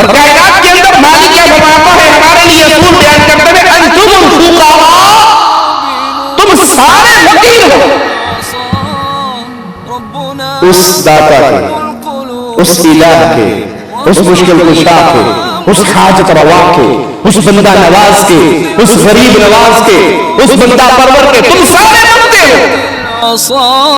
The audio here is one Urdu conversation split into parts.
اور کائنات کے اندر مالک کیا فرماتا ہے ہمارے لیے اصول بیان کرتے ہوئے انتم الفقراء، تم سارے فقیر ہو اس داتا کے، اس الہ کے، اس مشکل کشا کے، اس حاجت روا کے، اس بندہ نواز کے، اس غریب نواز کے، اس بندہ پرور کے، تم سارے بنتے ہو۔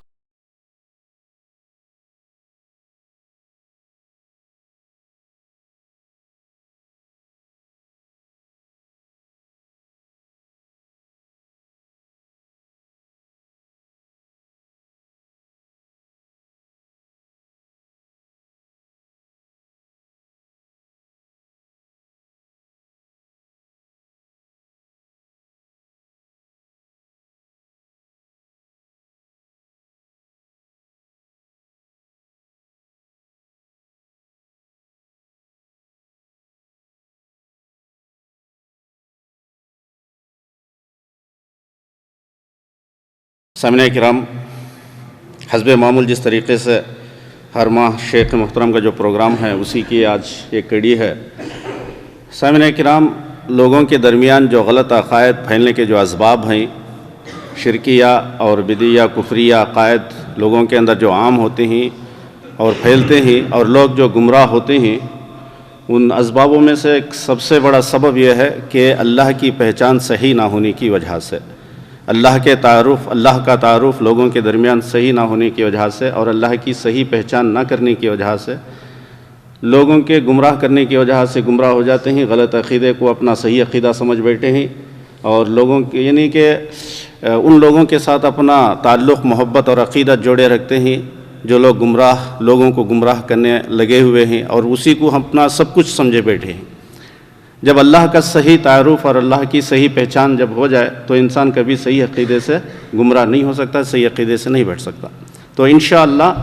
سامعین کرام، حسب معمول جس طریقے سے ہر ماہ شیخ محترم کا جو پروگرام ہے اسی کی آج ایک کڑی ہے۔ سامعین کرام، لوگوں کے درمیان جو غلط عقائد پھیلنے کے جو اسباب ہیں، شرکیہ اور بدعیہ کفریہ عقائد لوگوں کے اندر جو عام ہوتے ہیں اور پھیلتے ہیں اور لوگ جو گمراہ ہوتے ہیں، ان اسبابوں میں سے ایک سب سے بڑا سبب یہ ہے کہ اللہ کی پہچان صحیح نہ ہونے کی وجہ سے، اللہ کا تعارف لوگوں کے درمیان صحیح نہ ہونے کی وجہ سے اور اللہ کی صحیح پہچان نہ کرنے کی وجہ سے لوگوں کے گمراہ کرنے کی وجہ سے گمراہ ہو جاتے ہیں، غلط عقیدے کو اپنا صحیح عقیدہ سمجھ بیٹھے ہیں اور لوگوں کے یعنی کہ ان لوگوں کے ساتھ اپنا تعلق محبت اور عقیدت جوڑے رکھتے ہیں جو لوگ لوگوں کو گمراہ کرنے لگے ہوئے ہیں اور اسی کو اپنا سب کچھ سمجھے بیٹھے ہیں۔ جب اللہ کا صحیح تعارف اور اللہ کی صحیح پہچان جب ہو جائے تو انسان کبھی صحیح عقیدے سے گمراہ نہیں ہو سکتا، صحیح عقیدے سے نہیں بیٹھ سکتا۔ تو انشاءاللہ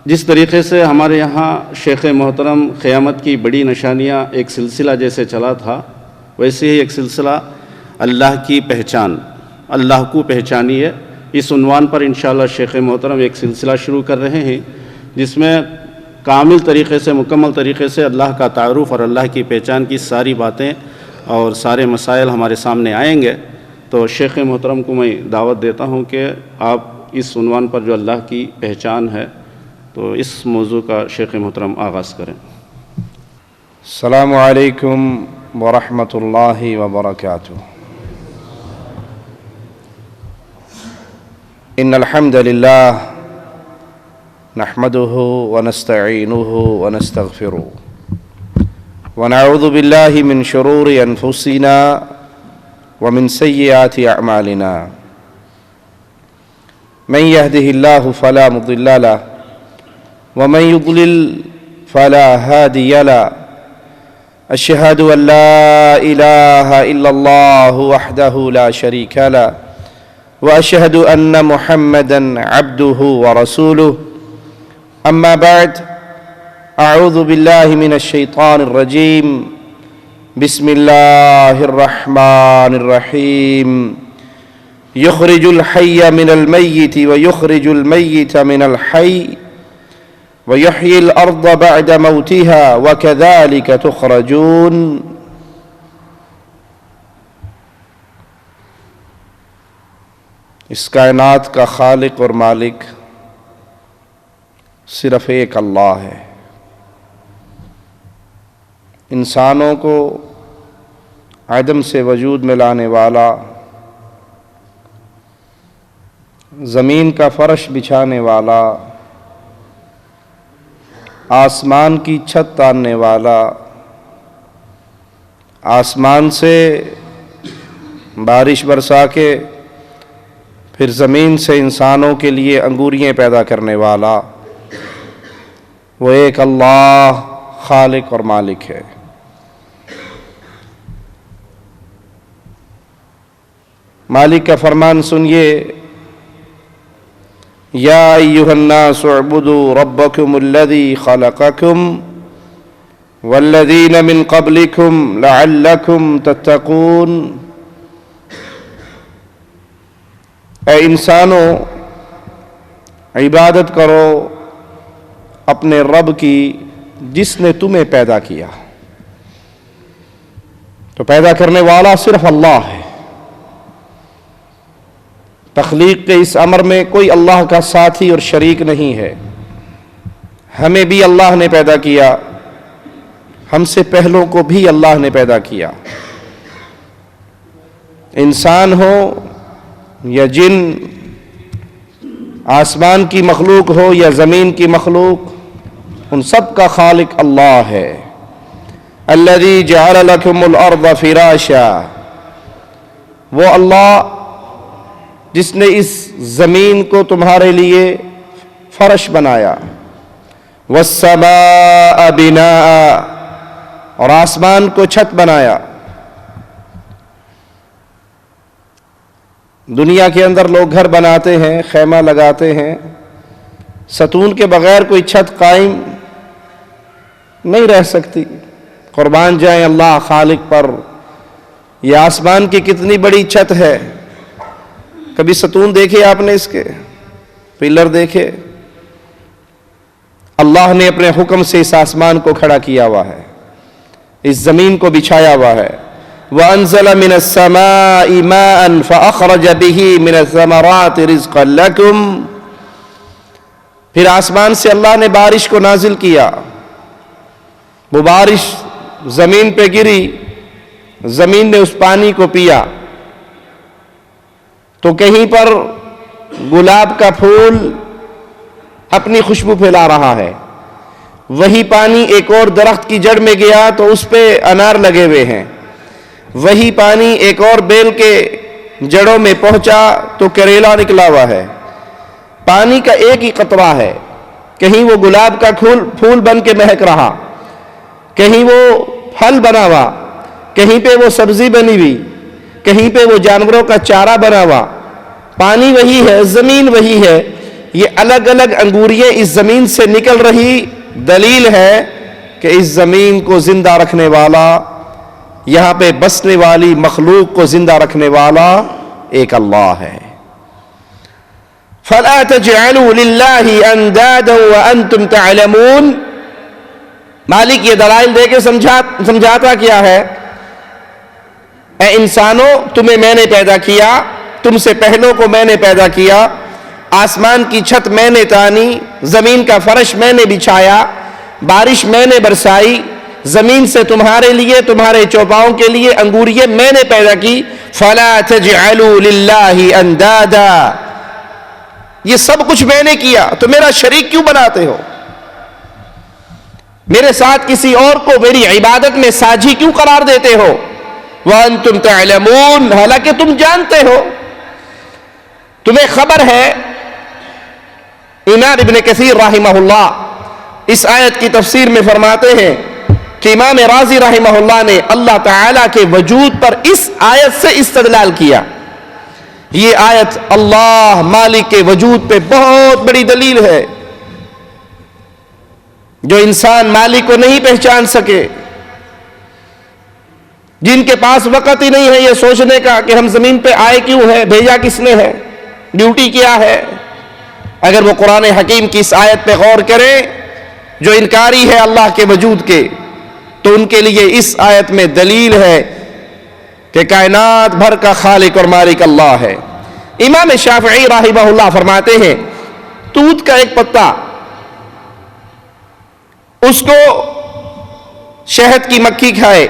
جس طریقے سے ہمارے یہاں شیخ محترم قیامت کی بڑی نشانیاں ایک سلسلہ جیسے چلا تھا، ویسے ہی ایک سلسلہ اللہ کی پہچان، اللہ کو پہچانیے، اس عنوان پر انشاءاللہ شیخ محترم ایک سلسلہ شروع کر رہے ہیں جس میں کامل طریقے سے، مکمل طریقے سے اللہ کا تعارف اور اللہ کی پہچان کی ساری باتیں اور سارے مسائل ہمارے سامنے آئیں گے۔ تو شیخ محترم کو میں دعوت دیتا ہوں کہ آپ اس عنوان پر جو اللہ کی پہچان ہے تو اس موضوع کا شیخ محترم آغاز کریں۔ السلام علیکم ورحمۃ اللہ وبرکاتہ۔ ان الحمد للہ نحمده ونستعینه ونستغفره ونعوذ باللہ من شرور انفسنا ومن سیئات اعمالنا من يهده اللہ فلا مضل له ومن يضلل فلا هادی له اشہد ان لا الہ الا اللہ وحدہ لا شریک له واشہد ان محمدا عبدہ ورسولہ اما بعد اعوذ باللہ من الشیطان الرجیم بسم اللہ الرحمن الرحیم یخرج الحی من المیت ویخرج المیت من الحی ویحیی الارض بعد موتها وکذالک تخرجون۔ اس کائنات کا خالق اور مالک صرف ایک اللہ ہے۔ انسانوں کو عدم سے وجود میں لانے والا، زمین کا فرش بچھانے والا، آسمان کی چھت تاننے والا، آسمان سے بارش برسا کے پھر زمین سے انسانوں کے لیے انگوریاں پیدا کرنے والا، وہ ایک اللہ خالق اور مالک ہے۔ مالک کا فرمان سنیے، یا ایھا الناس اعبدوا ربکم الذی خلقکم والذین من قبلکم لعلکم تتقون۔ اے انسانوں، عبادت کرو اپنے رب کی جس نے تمہیں پیدا کیا. تو پیدا کرنے والا صرف اللہ ہے. تخلیق کے اس امر میں کوئی اللہ کا ساتھی اور شریک نہیں ہے. ہمیں بھی اللہ نے پیدا کیا، ہم سے پہلوں کو بھی اللہ نے پیدا کیا. انسان ہو یا جن، آسمان کی مخلوق ہو یا زمین کی مخلوق، ان سب کا خالق اللہ ہے. الذی جعل لکم الارض فراشا، وہ اللہ جس نے اس زمین کو تمہارے لیے فرش بنایا. والسماء بناء، اور آسمان کو چھت بنایا. دنیا کے اندر لوگ گھر بناتے ہیں، خیمہ لگاتے ہیں، ستون کے بغیر کوئی چھت قائم نہیں رہ سکتی. قربان جائیں اللہ خالق پر. یہ آسمان کی کتنی بڑی چھت ہے. کبھی ستون دیکھے آپ نے اس کے؟ پلر دیکھے؟ اللہ نے اپنے حکم سے اس آسمان کو کھڑا کیا ہوا ہے، اس زمین کو بچھایا ہوا ہے. وَأَنزَلَ مِنَ السَّمَاءِ مَاءً فَأَخْرَجَ بِهِ مِنَ الثَّمَرَاتِ رِزْقًا لَكُمْ. پھر آسمان سے اللہ نے بارش کو نازل کیا. وہ بارش زمین پہ گری، زمین نے اس پانی کو پیا. تو کہیں پر گلاب کا پھول اپنی خوشبو پھیلا رہا ہے، وہی پانی ایک اور درخت کی جڑ میں گیا تو اس پہ انار لگے ہوئے ہیں. وہی پانی ایک اور بیل کے جڑوں میں پہنچا تو کریلا نکلا ہوا ہے. پانی کا ایک ہی قطرہ ہے. کہیں وہ گلاب کا پھول بن کے مہک رہا، کہیں وہ پھل بنا ہوا، کہیں پہ وہ سبزی بنی ہوئی، کہیں پہ وہ جانوروں کا چارہ بنا ہوا. پانی وہی ہے، زمین وہی ہے. یہ الگ الگ انگوریاں اس زمین سے نکل رہی دلیل ہے کہ اس زمین کو زندہ رکھنے والا، یہاں پہ بسنے والی مخلوق کو زندہ رکھنے والا ایک اللہ ہے. فَلَا تَجْعَلُوا لِلَّهِ أَنْدَادًا وَأَنْتُمْ تَعْلَمُونَ. مالک یہ دلائل دے کے سمجھاتا کیا ہے؟ اے انسانوں، تمہیں میں نے پیدا کیا، تم سے پہلوں کو میں نے پیدا کیا. آسمان کی چھت میں نے تانی، زمین کا فرش میں نے بچھایا، بارش میں نے برسائی، زمین سے تمہارے لیے، تمہارے چوپاؤں کے لیے انگوریاں میں نے پیدا کی. فَلَا تَجْعَلُوا لِلَّهِ أَنْدَادًا. یہ سب کچھ میں نے کیا تو میرا شریک کیوں بناتے ہو؟ میرے ساتھ کسی اور کو میری عبادت میں ساجی کیوں قرار دیتے ہو؟ وَأَنْتُمْ تَعْلَمُونَ، حالانکہ تم جانتے ہو، تمہیں خبر ہے. امام ابن کثیر رحمہ اللہ اس آیت کی تفسیر میں فرماتے ہیں کہ امام رازی رحمہ اللہ نے اللہ تعالیٰ کے وجود پر اس آیت سے استدلال کیا. یہ آیت اللہ مالک کے وجود پہ بہت بڑی دلیل ہے. جو انسان مالک کو نہیں پہچان سکے، جن کے پاس وقت ہی نہیں ہے یہ سوچنے کا کہ ہم زمین پہ آئے کیوں ہیں، بھیجا کس نے ہے، ڈیوٹی کیا ہے، اگر وہ قرآن حکیم کی اس آیت پہ غور کرے جو انکاری ہے اللہ کے وجود کے، تو ان کے لیے اس آیت میں دلیل ہے کہ کائنات بھر کا خالق اور مالک اللہ ہے. امام شافعی رحمہ اللہ فرماتے ہیں توت کا ایک پتا، اس کو شہد کی مکھی کھائے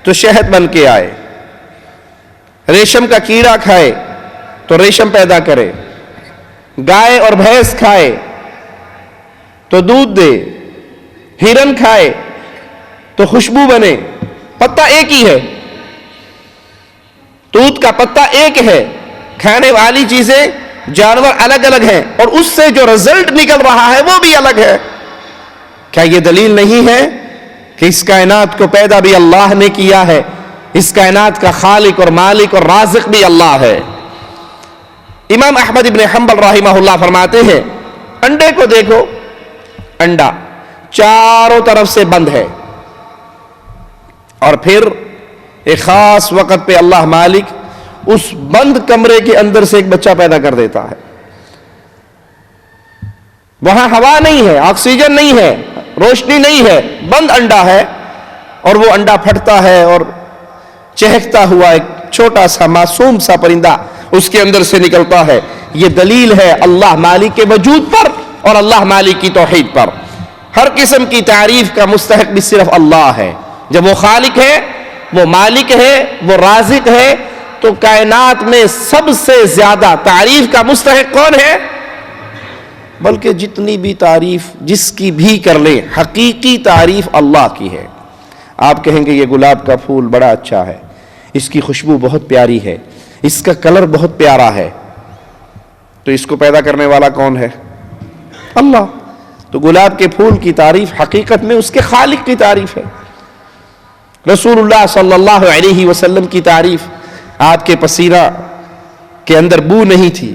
تو شہد بن کے آئے، ریشم کا کیڑا کھائے تو ریشم پیدا کرے، گائے اور بھینس کھائے تو دودھ دے، ہرن کھائے تو خوشبو بنے. پتا ایک ہی ہے، توت کا پتا ایک ہے، کھانے والی چیزیں جانور الگ الگ ہیں اور اس سے جو رزلٹ نکل رہا ہے وہ بھی الگ ہے. کیا یہ دلیل نہیں ہے کہ اس کائنات کو پیدا بھی اللہ نے کیا ہے، اس کائنات کا خالق اور مالک اور رازق بھی اللہ ہے. امام احمد ابن حنبل رحمہ اللہ فرماتے ہیں انڈے کو دیکھو، انڈا چاروں طرف سے بند ہے اور پھر ایک خاص وقت پہ اللہ مالک اس بند کمرے کے اندر سے ایک بچہ پیدا کر دیتا ہے. وہاں ہوا نہیں ہے، آکسیجن نہیں ہے، روشنی نہیں ہے، بند انڈا ہے، اور وہ انڈا پھٹتا ہے اور چہکتا ہوا ایک چھوٹا سا معصوم سا پرندہ اس کے اندر سے نکلتا ہے. یہ دلیل ہے اللہ مالک کے وجود پر اور اللہ مالک کی توحید پر. ہر قسم کی تعریف کا مستحق بھی صرف اللہ ہے. جب وہ خالق ہے، وہ مالک ہے، وہ رازق ہے، تو کائنات میں سب سے زیادہ تعریف کا مستحق کون ہے؟ بلکہ جتنی بھی تعریف جس کی بھی کر لیں، حقیقی تعریف اللہ کی ہے. آپ کہیں گے یہ گلاب کا پھول بڑا اچھا ہے، اس کی خوشبو بہت پیاری ہے، اس کا کلر بہت پیارا ہے، تو اس کو پیدا کرنے والا کون ہے؟ اللہ. تو گلاب کے پھول کی تعریف حقیقت میں اس کے خالق کی تعریف ہے. رسول اللہ صلی اللہ علیہ وسلم کی تعریف، آپ کے پسینہ کے اندر بو نہیں تھی،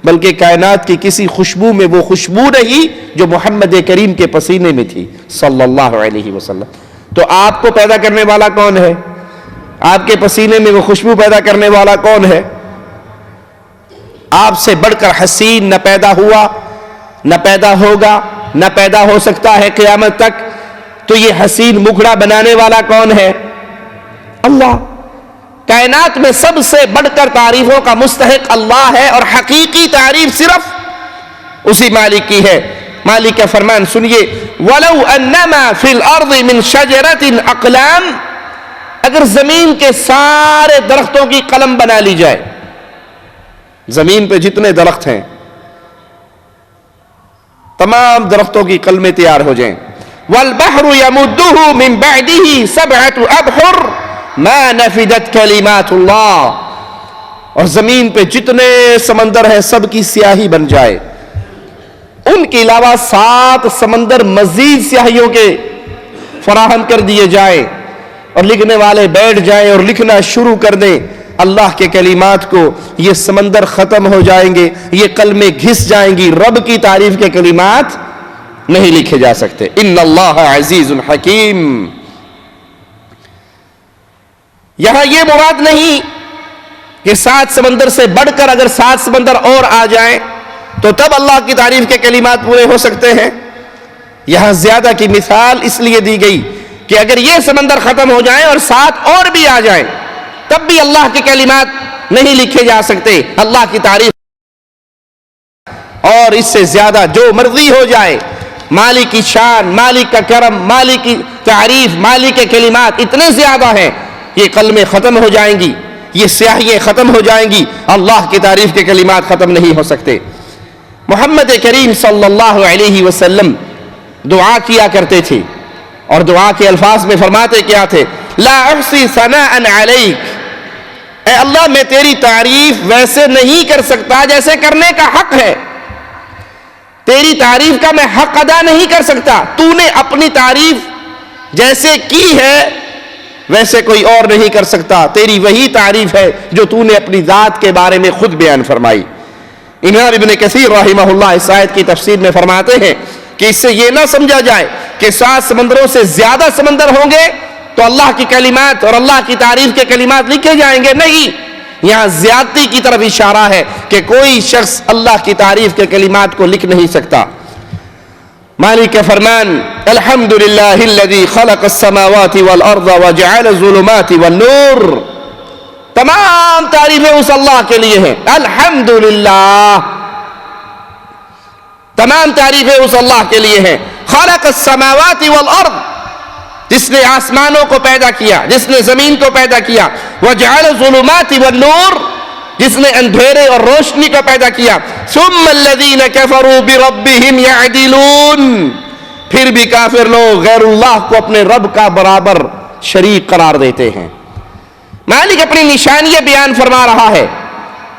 بلکہ کائنات کی کسی خوشبو میں وہ خوشبو نہیں جو محمد کریم کے پسینے میں تھی صلی اللہ علیہ وسلم. تو آپ کو پیدا کرنے والا کون ہے؟ آپ کے پسینے میں وہ خوشبو پیدا کرنے والا کون ہے؟ آپ سے بڑھ کر حسین نہ پیدا ہوا، نہ پیدا ہوگا، نہ پیدا ہو سکتا ہے قیامت تک. تو یہ حسین مکھڑا بنانے والا کون ہے؟ اللہ. کائنات میں سب سے بڑھ کر تعریفوں کا مستحق اللہ ہے، اور حقیقی تعریف صرف اسی مالک کی ہے. مالک کا فرمان سنیے، وَلَوْ أَنَّمَا فِي الْأَرْضِ مِنْ شَجَرَةٍ أَقْلَامٍ، اگر زمین کے سارے درختوں کی قلم بنا لی جائے، زمین پہ جتنے درخت ہیں تمام درختوں کی قلمیں تیار ہو جائیں. وَالْبَحْرُ يَمُدُّهُ مِنْ بَعْدِهِ سَبْعَةُ أَبْحُرٍ مَا نَفِدَتْ كَلِمَاتُ اللَّهِ، اور زمین پہ جتنے سمندر ہیں سب کی سیاہی بن جائے، ان کے علاوہ 7 سمندر مزید سیاہیوں کے فراہم کر دیے جائیں، اور لکھنے والے بیٹھ جائیں اور لکھنا شروع کر دیں اللہ کے کلمات کو، یہ سمندر ختم ہو جائیں گے، یہ قلمیں گھس جائیں گی، رب کی تعریف کے کلمات نہیں لکھے جا سکتے. ان اللہ عزیز حکیم. یہاں یہ مراد نہیں کہ 7 سمندر سے بڑھ کر اگر 7 سمندر اور آ جائیں تو تب اللہ کی تعریف کے کلمات پورے ہو سکتے ہیں. یہاں زیادہ کی مثال اس لیے دی گئی کہ اگر یہ سمندر ختم ہو جائیں اور 7 اور بھی آ جائیں تب بھی اللہ کے کلمات نہیں لکھے جا سکتے. اللہ کی تعریف اور اس سے زیادہ جو مرضی ہو جائے، مالک کی شان، مالک کا کرم، مالک کی تعریف، مالک کے کلمات اتنے زیادہ ہیں، یہ قلمیں ختم ہو جائیں گی، یہ سیاہیاں ختم ہو جائیں گی، اللہ کی تعریف کے کلمات ختم نہیں ہو سکتے. محمد کریم صلی اللہ علیہ وسلم دعا کیا کرتے تھے، اور دعا کے الفاظ میں فرماتے کیا تھے؟ لا احصی ثناء علیک، اے اللہ میں تیری تعریف ویسے نہیں کر سکتا جیسے کرنے کا حق ہے، تیری تعریف کا میں حق ادا نہیں کر سکتا. تو نے اپنی تعریف جیسے کی ہے ویسے کوئی اور نہیں کر سکتا. تیری وہی تعریف ہے جو تو نے اپنی ذات کے بارے میں خود بیان فرمائی. امام ابن کثیر رحمہ اللہ اس آیت کی تفسیر میں فرماتے ہیں کہ اس سے یہ نہ سمجھا جائے کہ 7 سمندروں سے زیادہ سمندر ہوں گے تو اللہ کی کلمات اور اللہ کی تعریف کے کلمات لکھے جائیں گے. نہیں، یہاں زیادتی کی طرف اشارہ ہے کہ کوئی شخص اللہ کی تعریف کے کلمات کو لکھ نہیں سکتا. مالک کا فرمان، الحمدللہ الذی خلق السماوات والارض وجعل الظلمات والنور، تمام تعریفیں اس اللہ کے لیے ہیں. الحمدللہ، تمام تعریفیں اس اللہ کے لیے ہیں. خلق السماوات والارض، جس نے آسمانوں کو پیدا کیا، جس نے زمین کو پیدا کیا. وجعل الظلمات والنور، جس نے اندھیرے اور روشنی کو پیدا کیا. ثم الذین کفروا بربہم یعدلون، پھر بھی کافر لوگ غیر اللہ کو اپنے رب کا برابر شریک قرار دیتے ہیں. مالک اپنی نشانیاں بیان فرما رہا ہے،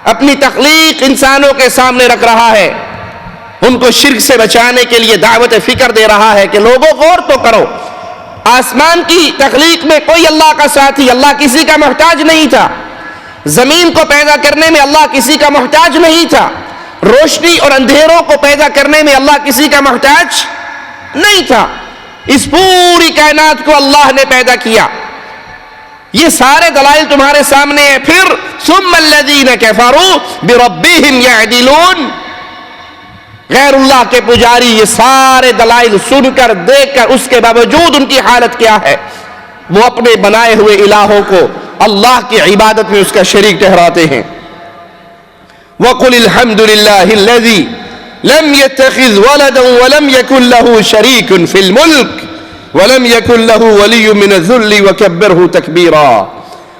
اپنی تخلیق انسانوں کے سامنے رکھ رہا ہے، ان کو شرک سے بچانے کے لیے دعوت فکر دے رہا ہے کہ لوگوں غور تو کرو، آسمان کی تخلیق میں کوئی اللہ کا ساتھی، اللہ کسی کا محتاج نہیں تھا. زمین کو پیدا کرنے میں اللہ کسی کا محتاج نہیں تھا. روشنی اور اندھیروں کو پیدا کرنے میں اللہ کسی کا محتاج نہیں تھا. اس پوری کائنات کو اللہ نے پیدا کیا. یہ سارے دلائل تمہارے سامنے ہیں. پھر ثم الذین کفروا بربہم یعدلون، غیرullah کے پجاری یہ سارے دلائل سن کر دیکھ کر اس کے باوجود ان کی حالت کیا ہے؟ وہ اپنے بنائے ہوئے الہوں کو اللہ کی عبادت میں اس کا شریک ٹھہراتے ہیں۔ وَقُلِ الْحَمْدُ لِلَّهِ الَّذِي لَمْ يَتَّخِذْ وَلَدًا وَلَمْ يَكُنْ لَهُ شَرِيكٌ فِي الْمُلْكِ وَلَمْ يَكُنْ لَهُ وَلِيٌّ مِّنَ الذُّلِّ وَكَبِّرْهُ تَكْبِيرًا۔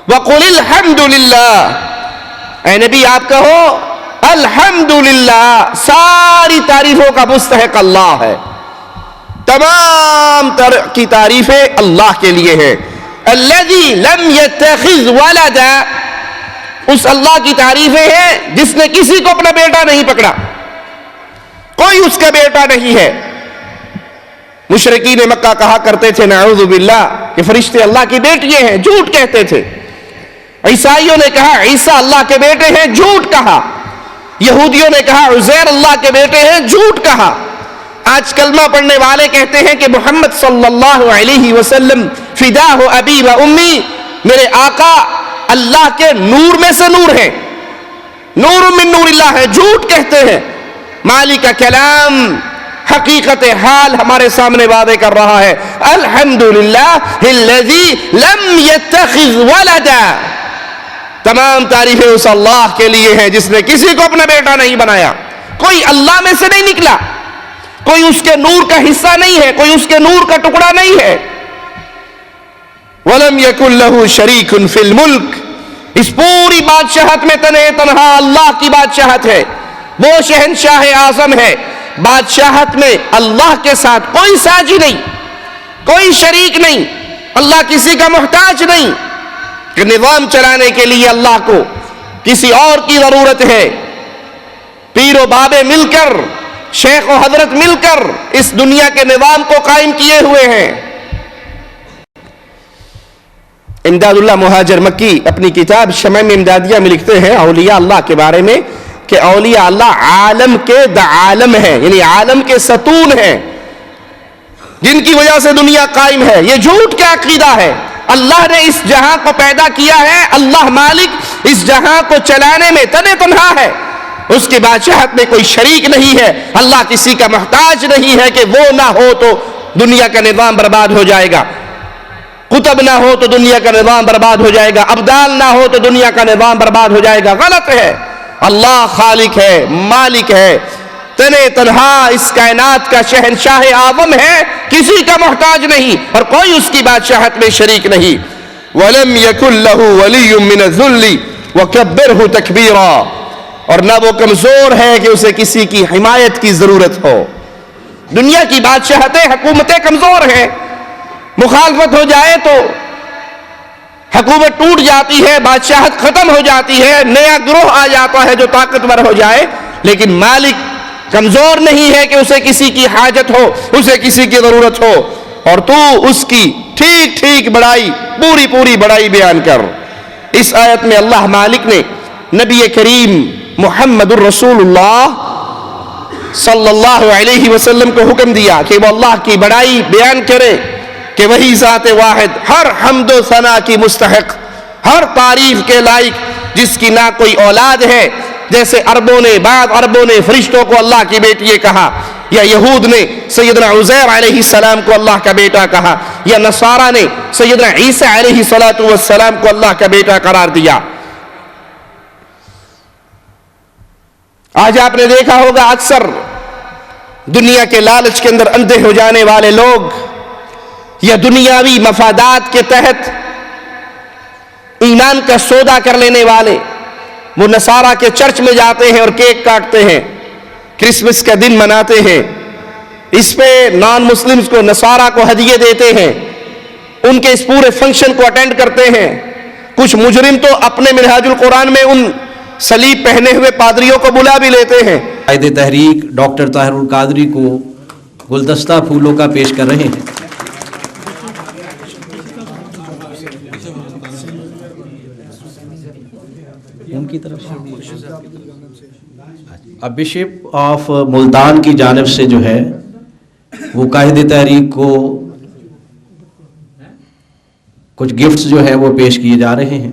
وَقُلِ الْحَمْدُ لِلَّهِ، اے نبی آپ کہو الحمدللہ، ساری تعریفوں کا مستحق اللہ ہے، تمام کی تعریفیں اللہ کے لیے ہیں۔ الذی لم یتخذ ولدا، اس اللہ کی تعریفیں ہیں جس نے کسی کو اپنا بیٹا نہیں پکڑا، کوئی اس کا بیٹا نہیں ہے۔ مشرکین مکہ کہا کرتے تھے نعوذ باللہ کہ فرشتے اللہ کی بیٹیاں ہیں، جھوٹ کہتے تھے۔ عیسائیوں نے کہا عیسیٰ اللہ کے بیٹے ہیں، جھوٹ کہا۔ یہودیوں نے کہا عزیر اللہ کے بیٹے ہیں، جھوٹ کہا۔ آج کلمہ پڑھنے والے کہتے ہیں کہ محمد صلی اللہ علیہ وسلم فداہ ابی و امی، میرے آقا اللہ کے نور میں سے نور ہے، نور من نور اللہ ہے، جھوٹ کہتے ہیں۔ مالک کا کلام حقیقت حال ہمارے سامنے واضح کر رہا ہے۔ الحمدللہ الذی لم یتخذ ولدا، تمام تعریفیں اس اللہ کے لیے ہیں جس نے کسی کو اپنا بیٹا نہیں بنایا، کوئی اللہ میں سے نہیں نکلا، کوئی اس کے نور کا حصہ نہیں ہے، کوئی اس کے نور کا ٹکڑا نہیں ہے۔ وَلَمْ يَكُنْ لَهُ شَرِيكٌ فِي الْمُلْكِ، اس پوری بادشاہت میں تنہا اللہ کی بادشاہت ہے، وہ شہنشاہ اعظم ہے۔ بادشاہت میں اللہ کے ساتھ کوئی ساجی نہیں، کوئی شریک نہیں، اللہ کسی کا محتاج نہیں کہ نظام چلانے کے لیے اللہ کو کسی اور کی ضرورت ہے۔ پیر و بابے مل کر، شیخ و حضرت مل کر اس دنیا کے نظام کو قائم کیے ہوئے ہیں۔ امداد اللہ مہاجر مکی اپنی کتاب شمائم امدادیہ میں لکھتے ہیں اولیاء اللہ کے بارے میں کہ اولیاء اللہ عالم کے دعالم ہیں، یعنی عالم کے ستون ہیں جن کی وجہ سے دنیا قائم ہے۔ یہ جھوٹ کیا عقیدہ ہے؟ اللہ نے اس جہاں کو پیدا کیا ہے، اللہ مالک اس جہاں کو چلانے میں تنہا ہے، اس کی بادشاہت میں کوئی شریک نہیں ہے، اللہ کسی کا محتاج نہیں ہے کہ وہ نہ ہو تو دنیا کا نظام برباد ہو جائے گا، قطب نہ ہو تو دنیا کا نظام برباد ہو جائے گا، ابدال نہ ہو تو دنیا کا نظام برباد ہو جائے گا۔ غلط ہے، اللہ خالق ہے، مالک ہے، تنہا اس کائنات کا شہنشاہ اعظم ہے، کسی کا محتاج نہیں اور کوئی اس کی بادشاہت میں شریک نہیں۔ وَلَمْ يَكُنْ لَهُ وَلِيٌّ مِّنَ الذُّلِّ وَكَبِّرْهُ تَكْبِيرًا، اور نہ وہ کمزور ہے کہ اسے کسی کی حمایت کی ضرورت ہو۔ دنیا کی بادشاہتیں، حکومتیں کمزور ہیں، مخالفت ہو جائے تو حکومت ٹوٹ جاتی ہے، بادشاہت ختم ہو جاتی ہے، نیا گروہ آ جاتا ہے جو طاقتور ہو جائے، لیکن مالک کمزور نہیں ہے کہ اسے کسی کی حاجت ہو، اسے کسی کی ضرورت ہو، اور تو اس کی ٹھیک بڑائی، پوری بڑائی بیان کر۔ اس آیت میں اللہ مالک نے نبی کریم محمد الرسول اللہ صلی اللہ علیہ وسلم کو حکم دیا کہ وہ اللہ کی بڑائی بیان کرے کہ وہی ذات واحد ہر حمد و ثنا کی مستحق، ہر تعریف کے لائق، جس کی نہ کوئی اولاد ہے، جیسے بعض عربوں نے فرشتوں کو اللہ کی بیٹی کہا، یا یہود نے سیدنا عزیر علیہ السلام کو اللہ کا بیٹا کہا، یا نصارہ نے سیدنا عیسیٰ علیہ السلام کو اللہ کا بیٹا قرار دیا۔ آج آپ نے دیکھا ہوگا اکثر دنیا کے لالچ کے اندر اندھے ہو جانے والے لوگ یا دنیاوی مفادات کے تحت ایمان کا سودا کر لینے والے، وہ نصارہ کے چرچ میں جاتے ہیں اور کیک کاٹتے ہیں، کرسمس کا دن مناتے ہیں، اس پہ نان مسلمز کو، نصارہ کو ہدیے دیتے ہیں، ان کے اس پورے فنکشن کو اٹینڈ کرتے ہیں۔ کچھ مجرم تو اپنے منہاج القرآن میں ان صلیب پہنے ہوئے پادریوں کو بلا بھی لیتے ہیں۔ قائد تحریک ڈاکٹر طاہر القادری کو گلدستہ پھولوں کا پیش کر رہے ہیں۔ ان کی طرف اب بشپ آف ملتان کی جانب سے جو ہے وہ قائد تحریک کو کچھ گفٹس جو ہے وہ پیش کیے جا رہے ہیں۔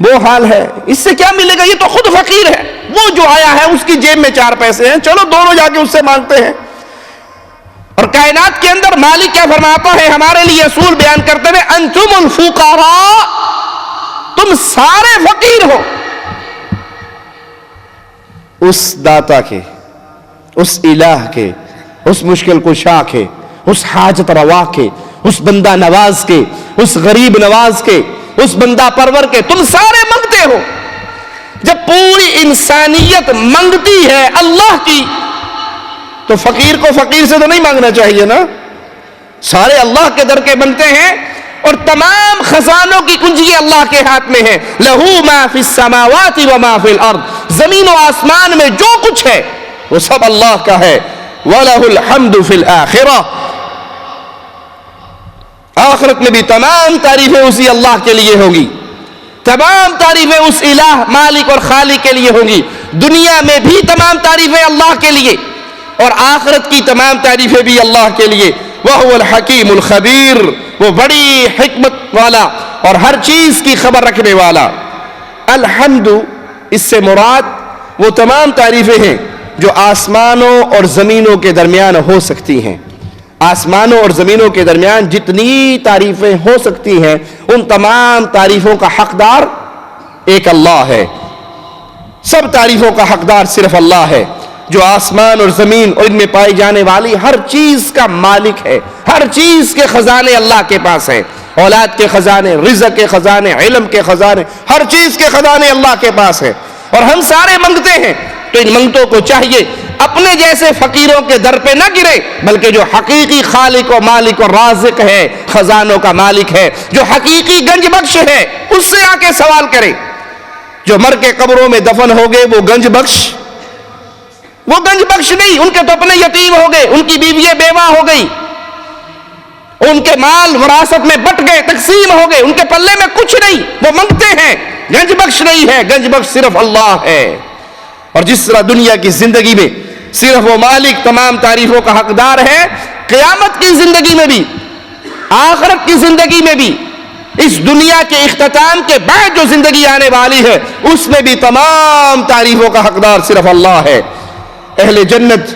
وہ حال ہے. اس سے کیا ملے گا؟ یہ تو خود فقیر ہے. وہ جو آیا ہے اس کی جیب میں 4 پیسے ہیں, چلو دونوں جا کے اس سے مانگتے ہیں. اور کائنات کے اندر مالک کیا فرماتا ہے ہمارے لیے اصول بیان کرتے ہوئے, انتم الفقراء, تم سارے فقیر ہو اس داتا کے, اس الہ کے, اس مشکل کشا کے, اس حاجت روا کے, اس بندہ نواز کے, اس غریب نواز کے, اس بندہ پرور کے. تم سارے مانگتے ہو. جب پوری انسانیت مانگتی ہے اللہ کی, تو فقیر کو فقیر سے تو نہیں مانگنا چاہیے نا. سارے اللہ کے در کے بنتے ہیں, اور تمام خزانوں کی کنجی اللہ کے ہاتھ میں ہے. لہو ما فی السماوات و ما فی الارض, زمین و آسمان میں جو کچھ ہے وہ سب اللہ کا ہے. وَلَهُ الْحَمْدُ فِي الْآخِرَةِ, آخرت میں بھی تمام تعریفیں اسی اللہ کے لیے ہوں گی. تمام تعریفیں اس الہ مالک اور خالق کے لیے ہوں گی. دنیا میں بھی تمام تعریفیں اللہ کے لیے, اور آخرت کی تمام تعریفیں بھی اللہ کے لیے. وَهُوَ الْحَكِيمُ الْخَبِيرُ, وہ بڑی حکمت والا اور ہر چیز کی خبر رکھنے والا. الحمد, اس سے مراد وہ تمام تعریفیں ہیں جو آسمانوں اور زمینوں کے درمیان ہو سکتی ہیں. آسمانوں اور زمینوں کے درمیان جتنی تعریفیں ہو سکتی ہیں, ان تمام تعریفوں کا حقدار ایک اللہ ہے. سب تعریفوں کا حقدار صرف اللہ ہے, جو آسمان اور زمین اور ان میں پائی جانے والی ہر چیز کا مالک ہے. ہر چیز کے خزانے اللہ کے پاس ہیں. اولاد کے خزانے, رزق کے خزانے, علم کے خزانے, ہر چیز کے خزانے اللہ کے پاس ہیں. اور ہم سارے مانگتے ہیں, تو ان منگتوں کو چاہیے اپنے جیسے فقیروں کے در پہ نہ گرے, بلکہ جو حقیقی خالق و مالک و رازق ہے, خزانوں کا مالک ہے, جو حقیقی گنج بخش ہے, اس سے آ کے سوال کرے. جو مر کے قبروں میں دفن ہو گئے وہ گنج بخش, وہ گنج بخش نہیں. ان کے تو اپنے یتیم ہو گئے, ان کی بیویاں بیوہ ہو گئی, ان کے مال وراثت میں بٹ گئے, تقسیم ہو گئے, ان کے پلے میں کچھ نہیں, وہ منگتے ہیں. گنج بخش نہیں ہے, گنج بخش صرف اللہ ہے. اور جس طرح دنیا کی زندگی میں صرف وہ مالک تمام تعریفوں کا حقدار ہے, قیامت کی زندگی میں بھی, آخرت کی زندگی میں بھی, اس دنیا کے اختتام کے بعد جو زندگی آنے والی ہے, اس میں بھی تمام تعریفوں کا حقدار صرف اللہ ہے. اہل جنت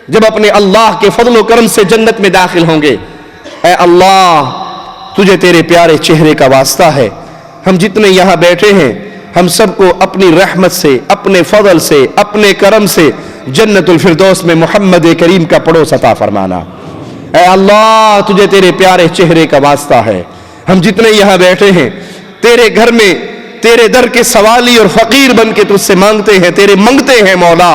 جب اپنے اللہ کے فضل و کرم سے جنت میں داخل ہوں گے, اے اللہ تجھے تیرے پیارے چہرے کا واسطہ ہے, ہم جتنے یہاں بیٹھے ہیں ہم سب کو اپنی رحمت سے, اپنے فضل سے, اپنے کرم سے جنت الفردوس میں محمد کریم کا پڑوس عطا فرمانا. اے اللہ تجھے تیرے پیارے چہرے کا واسطہ ہے, ہم جتنے یہاں بیٹھے ہیں تیرے گھر میں تیرے در کے سوالی اور فقیر بن کے تجھ سے مانگتے ہیں, تیرے منگتے ہیں مولا.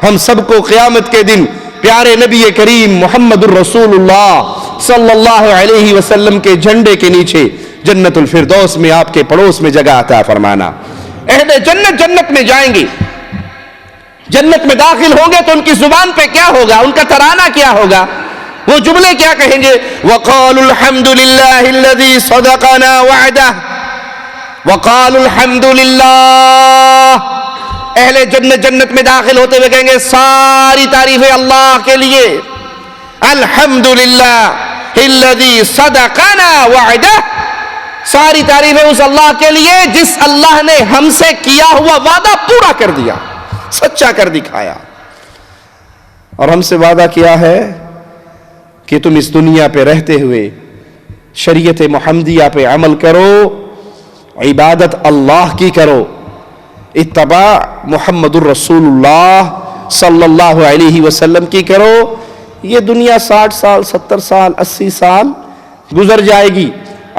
ہم سب کو قیامت کے دن پیارے نبی کریم محمد الرسول اللہ صلی اللہ علیہ وسلم کے جھنڈے کے نیچے جنت الفردوس میں آپ کے پڑوس میں جگہ عطا فرمانا. اہل جنت جنت میں جائیں گے, جنت میں داخل ہوں گے تو ان کی زبان پہ کیا ہوگا, ان کا ترانہ کیا ہوگا, وہ جملے کیا کہیں گے؟ وَقَالُوا الْحَمْدُ لِلَّهِ الَّذِي صَدَقَنَا وَعْدَهُ, وَقَالُوا الْحَمْدُ لِلَّهِ. اہل جنت جنت میں داخل ہوتے ہوئے کہیں گے ساری تعریفیں اللہ کے لیے, الحمدللہ الذی صدقنا وعدہ, ساری تعریفیں اس اللہ کے لیے جس اللہ نے ہم سے کیا ہوا وعدہ پورا کر دیا, سچا کر دکھایا. اور ہم سے وعدہ کیا ہے کہ تم اس دنیا پہ رہتے ہوئے شریعت محمدیہ پہ عمل کرو, عبادت اللہ کی کرو, اتباع محمد الرسول اللہ صلی اللہ علیہ وسلم کی کرو. یہ دنیا 60 سال 70 سال 80 سال گزر جائے گی,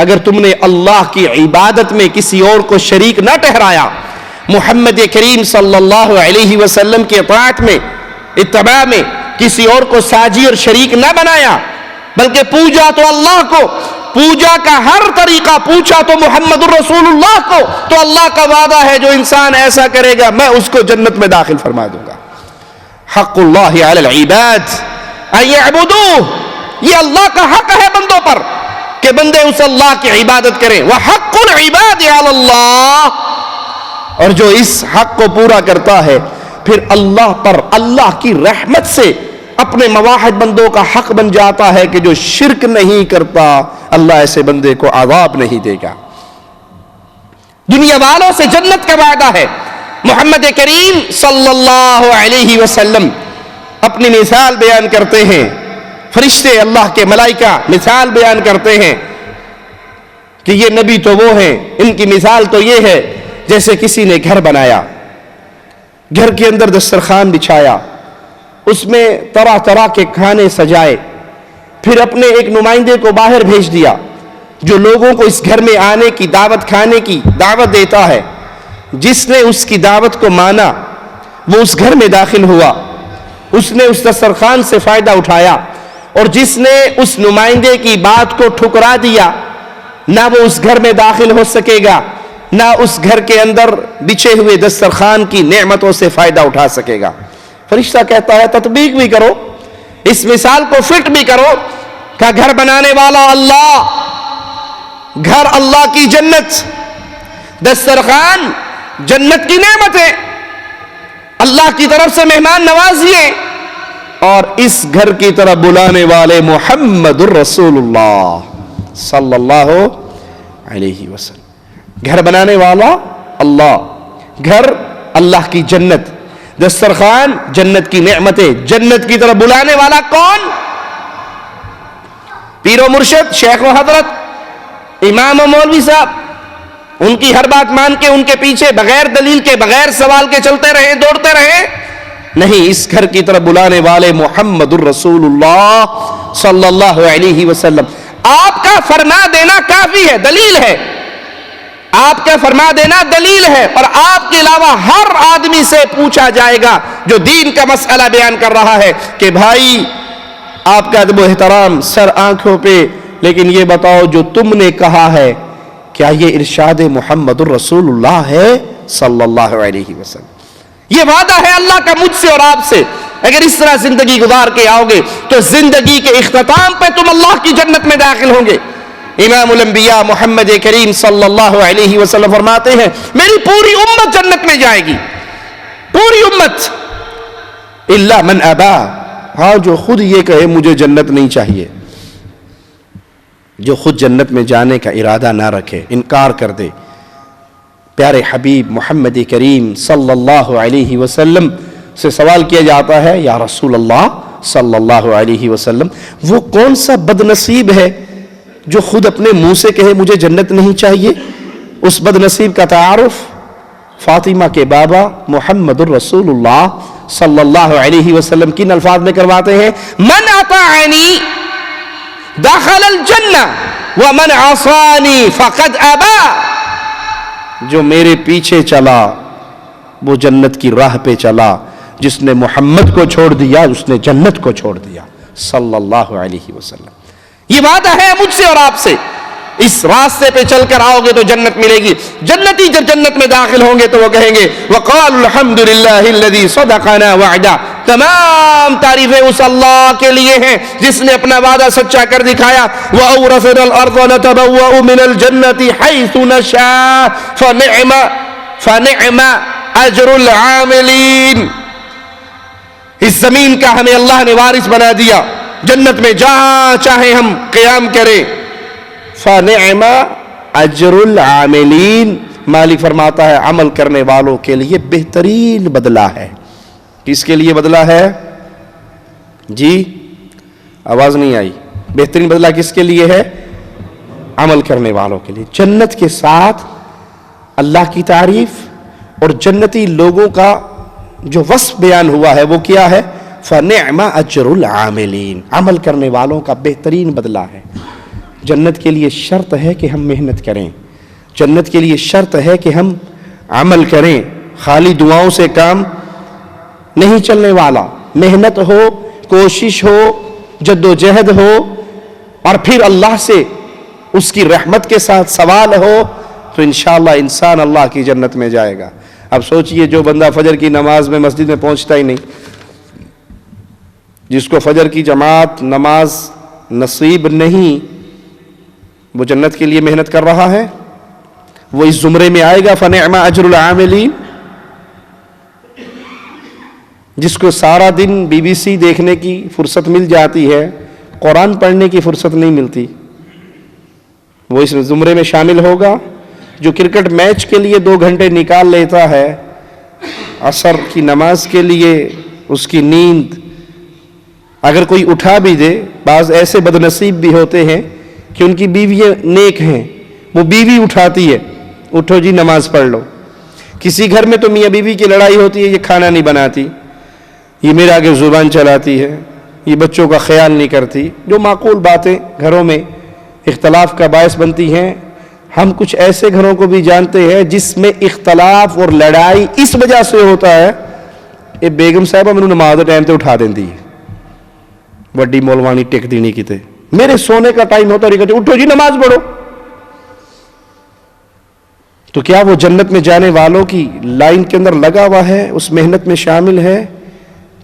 اگر تم نے اللہ کی عبادت میں کسی اور کو شریک نہ ٹھہرایا, محمد کریم صلی اللہ علیہ وسلم کی اطاعت میں اتباع میں کسی اور کو ساجی اور شریک نہ بنایا, بلکہ پوجا تو اللہ کو, پوجا کا ہر طریقہ پوچھا تو محمد الرسول اللہ کو, تو اللہ کا وعدہ ہے جو انسان ایسا کرے گا میں اس کو جنت میں داخل فرما دوں گا. حق اللہ علی العباد ان یعبدوہ, یہ اللہ کا حق ہے بندوں پر کہ بندے اس اللہ کی عبادت کریں. وحق العباد علی اللہ, اور جو اس حق کو پورا کرتا ہے پھر اللہ پر اللہ کی رحمت سے اپنے مواحد بندوں کا حق بن جاتا ہے کہ جو شرک نہیں کرتا اللہ ایسے بندے کو عذاب نہیں دے گا. دنیا والوں سے جنت کا وعدہ ہے. محمد کریم صلی اللہ علیہ وسلم اپنی مثال بیان کرتے ہیں, فرشتے اللہ کے ملائکہ مثال بیان کرتے ہیں کہ یہ نبی تو وہ ہیں, ان کی مثال تو یہ ہے جیسے کسی نے گھر بنایا, گھر کے اندر دسترخوان بچھایا, اس میں طرح طرح کے کھانے سجائے, پھر اپنے ایک نمائندے کو باہر بھیج دیا جو لوگوں کو اس گھر میں آنے کی دعوت, کھانے کی دعوت دیتا ہے. جس نے اس کی دعوت کو مانا وہ اس گھر میں داخل ہوا, اس نے اس دسترخوان سے فائدہ اٹھایا, اور جس نے اس نمائندے کی بات کو ٹھکرا دیا نہ وہ اس گھر میں داخل ہو سکے گا, نہ اس گھر کے اندر بچھے ہوئے دسترخوان کی نعمتوں سے فائدہ اٹھا سکے گا. فرشتہ کہتا ہے تطبیق بھی کرو, اس مثال کو فٹ بھی کرو. کہ گھر بنانے والا اللہ, گھر اللہ کی جنت, دسترخوان جنت کی نعمت ہے, اللہ کی طرف سے مہمان نوازی ہے, اور اس گھر کی طرف بلانے والے محمد الرسول اللہ صلی اللہ علیہ وسلم. گھر بنانے والا اللہ, گھر اللہ کی جنت, دسترخوان جنت کی نعمتیں, جنت کی طرف بلانے والا کون؟ پیر و مرشد, شیخ و حضرت, امام و مولوی صاحب. ان کی ہر بات مان کے ان کے پیچھے بغیر دلیل کے, بغیر سوال کے چلتے رہے, دوڑتے رہے؟ نہیں, اس گھر کی طرف بلانے والے محمد الرسول اللہ صلی اللہ علیہ وسلم. آپ کا فرما دینا کافی ہے, دلیل ہے, آپ کا فرما دینا دلیل ہے. اور آپ کے علاوہ ہر آدمی سے پوچھا جائے گا جو دین کا مسئلہ بیان کر رہا ہے کہ بھائی آپ کا ادب و احترام سر آنکھوں پہ, لیکن یہ بتاؤ جو تم نے کہا ہے کیا یہ ارشاد محمد الرسول اللہ ہے صلی اللہ علیہ وسلم؟ یہ وعدہ ہے اللہ کا مجھ سے اور آپ سے. اگر اس طرح زندگی گزار کے آؤ گے تو زندگی کے اختتام پہ تم اللہ کی جنت میں داخل ہوں گے. امام الانبیاء محمد کریم صلی اللہ علیہ وسلم فرماتے ہیں میری پوری امت جنت میں جائے گی, پوری امت, الا من ابا, ہاں جو خود یہ کہے مجھے جنت نہیں چاہیے, جو خود جنت میں جانے کا ارادہ نہ رکھے, انکار کر دے. پیارے حبیب محمد کریم صلی اللہ علیہ وسلم سے سوال کیا جاتا ہے یا رسول اللہ صلی اللہ علیہ وسلم وہ کون سا بد نصیب ہے جو خود اپنے منہ سے کہے مجھے جنت نہیں چاہیے؟ اس بد نصیب کا تعارف فاطمہ کے بابا محمد الرسول اللہ صلی اللہ علیہ وسلم کن الفاظ میں کرواتے ہیں؟ من اطاعنی دخل الجنہ ومن عصانی فقد ابا. جو میرے پیچھے چلا وہ جنت کی راہ پہ چلا, جس نے محمد کو چھوڑ دیا اس نے جنت کو چھوڑ دیا صلی اللہ علیہ وسلم. یہ وعدہ ہے مجھ سے اور آپ سے. اس راستے پہ چل کر آؤ گے تو جنت ملے گی. جنتی جب جنت میں داخل ہوں گے تو وہ کہیں گے وقالوا الحمد للہ الذی صدقنا وعدہ. تمام تعریفیں اس اللہ کے لیے ہیں جس نے اپنا وعدہ سچا کر دکھایا. وَأَوْرَثَنَا الْأَرْضَ نَتَبَوَّأُ مِنَ الْجَنَّةِ حَيْثُ نَشَاءُ فَنِعْمَ أَجْرُ الْعَامِلِينَ. اس زمین کا ہمیں اللہ نے وارث بنا دیا, جنت میں جہاں چاہے ہم قیام کریں. فَنِعْمَ أَجْرُ الْعَامِلِينَ. مالک فرماتا ہے عمل کرنے والوں کے لیے بہترین بدلہ ہے. کس کے لیے بدلہ ہے جی؟ آواز نہیں آئی. بہترین بدلہ کس کے لیے ہے؟ عمل کرنے والوں کے لیے. جنت کے ساتھ اللہ کی تعریف اور جنتی لوگوں کا جو وصف بیان ہوا ہے وہ کیا ہے؟ فَنِعْمَ أَجْرُ الْعَامِلِينَ. عمل کرنے والوں کا بہترین بدلہ ہے. جنت کے لیے شرط ہے کہ ہم محنت کریں, جنت کے لیے شرط ہے کہ ہم عمل کریں. خالی دعاؤں سے کام نہیں چلنے والا. محنت ہو, کوشش ہو, جد و جہد ہو, اور پھر اللہ سے اس کی رحمت کے ساتھ سوال ہو تو انشاءاللہ انسان اللہ کی جنت میں جائے گا. اب سوچئے جو بندہ فجر کی نماز میں مسجد میں پہنچتا ہی نہیں, جس کو فجر کی جماعت نماز نصیب نہیں, وہ جنت کے لیے محنت کر رہا ہے, وہ اس زمرے میں آئے گا فَنِعْمَ أَجْرُ الْعَامِلِينَ. جس کو سارا دن BBC دیکھنے کی فرصت مل جاتی ہے, قرآن پڑھنے کی فرصت نہیں ملتی, وہ اس زمرے میں شامل ہوگا. جو کرکٹ میچ کے لیے 2 گھنٹے نکال لیتا ہے، عصر کی نماز کے لیے اس کی نیند اگر کوئی اٹھا بھی دے، بعض ایسے بدنصیب بھی ہوتے ہیں کہ ان کی بیویاں نیک ہیں، وہ بیوی اٹھاتی ہے، اٹھو جی نماز پڑھ لو۔ کسی گھر میں تو میاں بیوی کی لڑائی ہوتی ہے، یہ کھانا نہیں بناتی، یہ میرے آگے زبان چلاتی ہے، یہ بچوں کا خیال نہیں کرتی، جو معقول باتیں گھروں میں اختلاف کا باعث بنتی ہیں۔ ہم کچھ ایسے گھروں کو بھی جانتے ہیں جس میں اختلاف اور لڑائی اس وجہ سے ہوتا ہے، یہ بیگم صاحبہ میں نماز دے ٹائم تے اٹھا دیندی ہے، وڈی مولوانی ٹک دی نہیں کیتے، میرے سونے کا ٹائم ہوتا ہے، اٹھو جی نماز پڑھو۔ تو کیا وہ جنت میں جانے والوں کی لائن کے اندر لگا ہوا ہے، اس محنت میں شامل ہے؟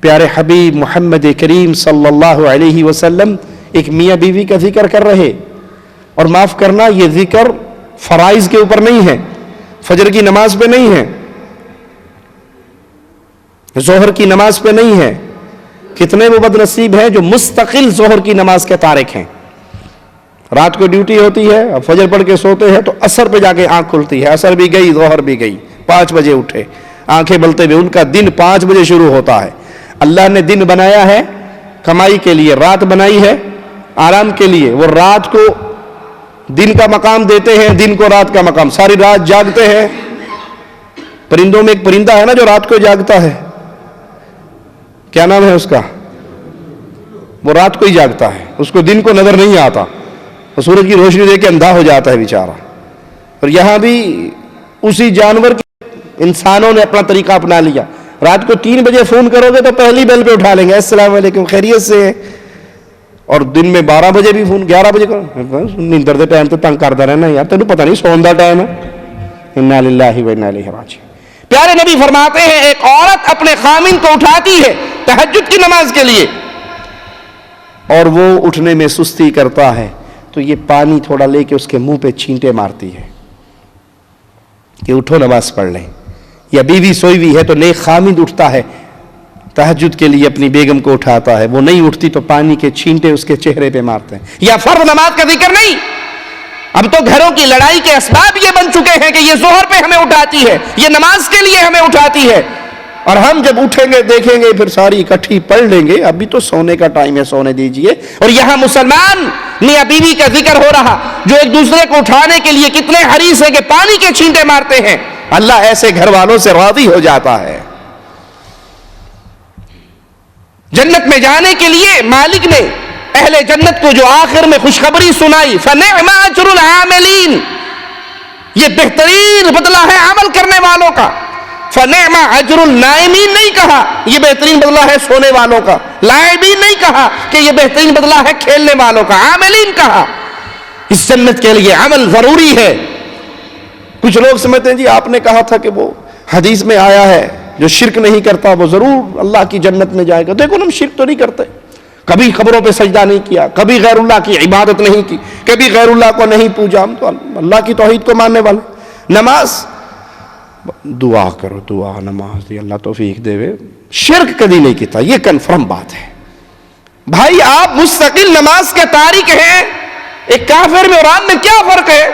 پیارے حبیب محمد کریم صلی اللہ علیہ وسلم ایک میاں بیوی کا ذکر کر رہے، اور معاف کرنا یہ ذکر فرائض کے اوپر نہیں ہے، فجر کی نماز پہ نہیں ہے، ظہر کی نماز پہ نہیں ہے۔ کتنے وہ بد نصیب ہیں جو مستقل ظہر کی نماز کے تارک ہیں، رات کو ڈیوٹی ہوتی ہے، اب فجر پڑھ کے سوتے ہیں تو عصر پہ جا کے آنکھ کھلتی ہے، عصر بھی گئی ظہر بھی گئی، 5 بجے اٹھے، آنکھیں بلتے ہوئے، ان کا دن 5 بجے شروع ہوتا ہے۔ اللہ نے دن بنایا ہے کمائی کے لیے، رات بنائی ہے آرام کے لیے، وہ رات کو دن کا مقام دیتے ہیں، دن کو رات کا مقام، ساری رات جاگتے ہیں۔ پرندوں میں ایک پرندہ ہے نا جو رات کو جاگتا ہے، کیا نام ہے اس کا؟ وہ رات کو ہی جاگتا ہے، اس کو دن کو نظر نہیں آتا، اور سورج کی روشنی دیکھ کے اندھا ہو جاتا ہے بیچارہ۔ اور یہاں بھی اسی جانور کے انسانوں نے اپنا طریقہ اپنا لیا، رات کو 3 بجے فون کرو گے تو پہلی بیل پہ اٹھا لیں گے، السلام علیکم خیریت سے ہیں، اور دن میں 12 بجے بھی فون، 11 بجے کرو، نیندر دے ٹائم تو تنگ کرتا رہنا یار، تینوں پتہ نہیں سون دا ٹائم ہے۔ انا للہ و انا الیہ راجعون۔ پیارے نبی فرماتے ہیں ایک عورت اپنے خامن کو اٹھاتی ہے تہجد کی نماز کے لیے، اور وہ اٹھنے میں سستی کرتا ہے تو یہ پانی تھوڑا لے کے اس کے منہ پہ چھینٹے مارتی ہے کہ اٹھو نماز پڑھ لیں۔ یا بیوی سوئی ہوئی ہے تو نیک خامند اٹھتا ہے تہجد کے لیے، اپنی بیگم کو اٹھاتا ہے، وہ نہیں اٹھتی تو پانی کے چھینٹے اس کے چہرے پہ مارتے ہیں۔ یا فرض نماز کا ذکر نہیں، اب تو گھروں کی لڑائی کے اسباب یہ بن چکے ہیں کہ یہ ظہر پہ ہمیں اٹھاتی ہے، یہ نماز کے لیے ہمیں اٹھاتی ہے، اور ہم جب اٹھیں گے دیکھیں گے پھر ساری اکٹھی پڑھ لیں گے، ابھی تو سونے کا ٹائم ہے، سونے دیجئے۔ اور یہاں مسلمان میاں بیوی کا ذکر ہو رہا جو ایک دوسرے کو اٹھانے کے لیے کتنے حریص ہیں کہ پانی کے چھینٹے مارتے ہیں، اللہ ایسے گھر والوں سے راضی ہو جاتا ہے۔ جنت میں جانے کے لیے مالک نے اہل جنت کو جو آخر میں خوشخبری سنائی، فَنِعْمَ أَجْرُ الْعَامِلِينَ، یہ بہترین بدلہ ہے عمل کرنے والوں کا۔ فَنِعْمَ أَجْرُ النَّائِمِينَ نہیں کہا یہ بہترین بدلہ ہے سونے والوں کا، لائبین نہیں کہا کہ یہ بہترین بدلہ ہے کھیلنے والوں کا، عاملین کہا۔ اس جنت کے لیے عمل ضروری ہے۔ کچھ لوگ سمجھتے ہیں جی آپ نے کہا تھا کہ وہ حدیث میں آیا ہے جو شرک نہیں کرتا وہ ضرور اللہ کی جنت میں جائے گا۔ دیکھو ہم شرک تو نہیں کرتے، کبھی قبروں پہ سجدہ نہیں کیا، کبھی غیر اللہ کی عبادت نہیں کی، کبھی غیر اللہ کو نہیں پوجا، ہم تو اللہ کی توحید کو ماننے والے۔ نماز دعا کرو، دعا نماز دی اللہ توفیق دے وے، شرک کبھی نہیں کیتا، یہ کنفرم بات ہے۔ بھائی آپ مستقل نماز کے تارک ہیں، ایک کافر میں اور عام میں کیا فرق ہے؟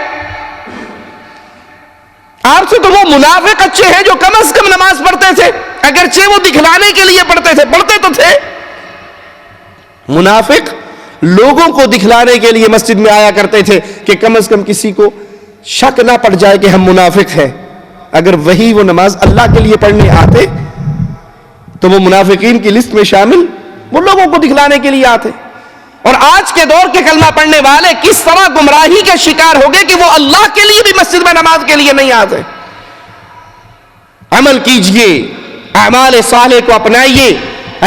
آپ سے تو وہ منافق اچھے ہیں جو کم از کم نماز پڑھتے تھے، اگرچہ وہ دکھلانے کے لیے پڑھتے تھے، پڑھتے تو تھے۔ منافق لوگوں کو دکھلانے کے لیے مسجد میں آیا کرتے تھے کہ کم از کم کسی کو شک نہ پڑ جائے کہ ہم منافق ہیں۔ اگر وہی وہ نماز اللہ کے لیے پڑھنے آتے تو وہ منافقین کی لسٹ میں شامل، وہ لوگوں کو دکھلانے کے لیے آتے۔ اور آج کے دور کے کلمہ پڑھنے والے کس طرح گمراہی کے شکار ہو گئے کہ وہ اللہ کے لیے بھی مسجد میں نماز کے لیے نہیں آتے۔ عمل کیجئے، اعمال صالح کو اپنائیے،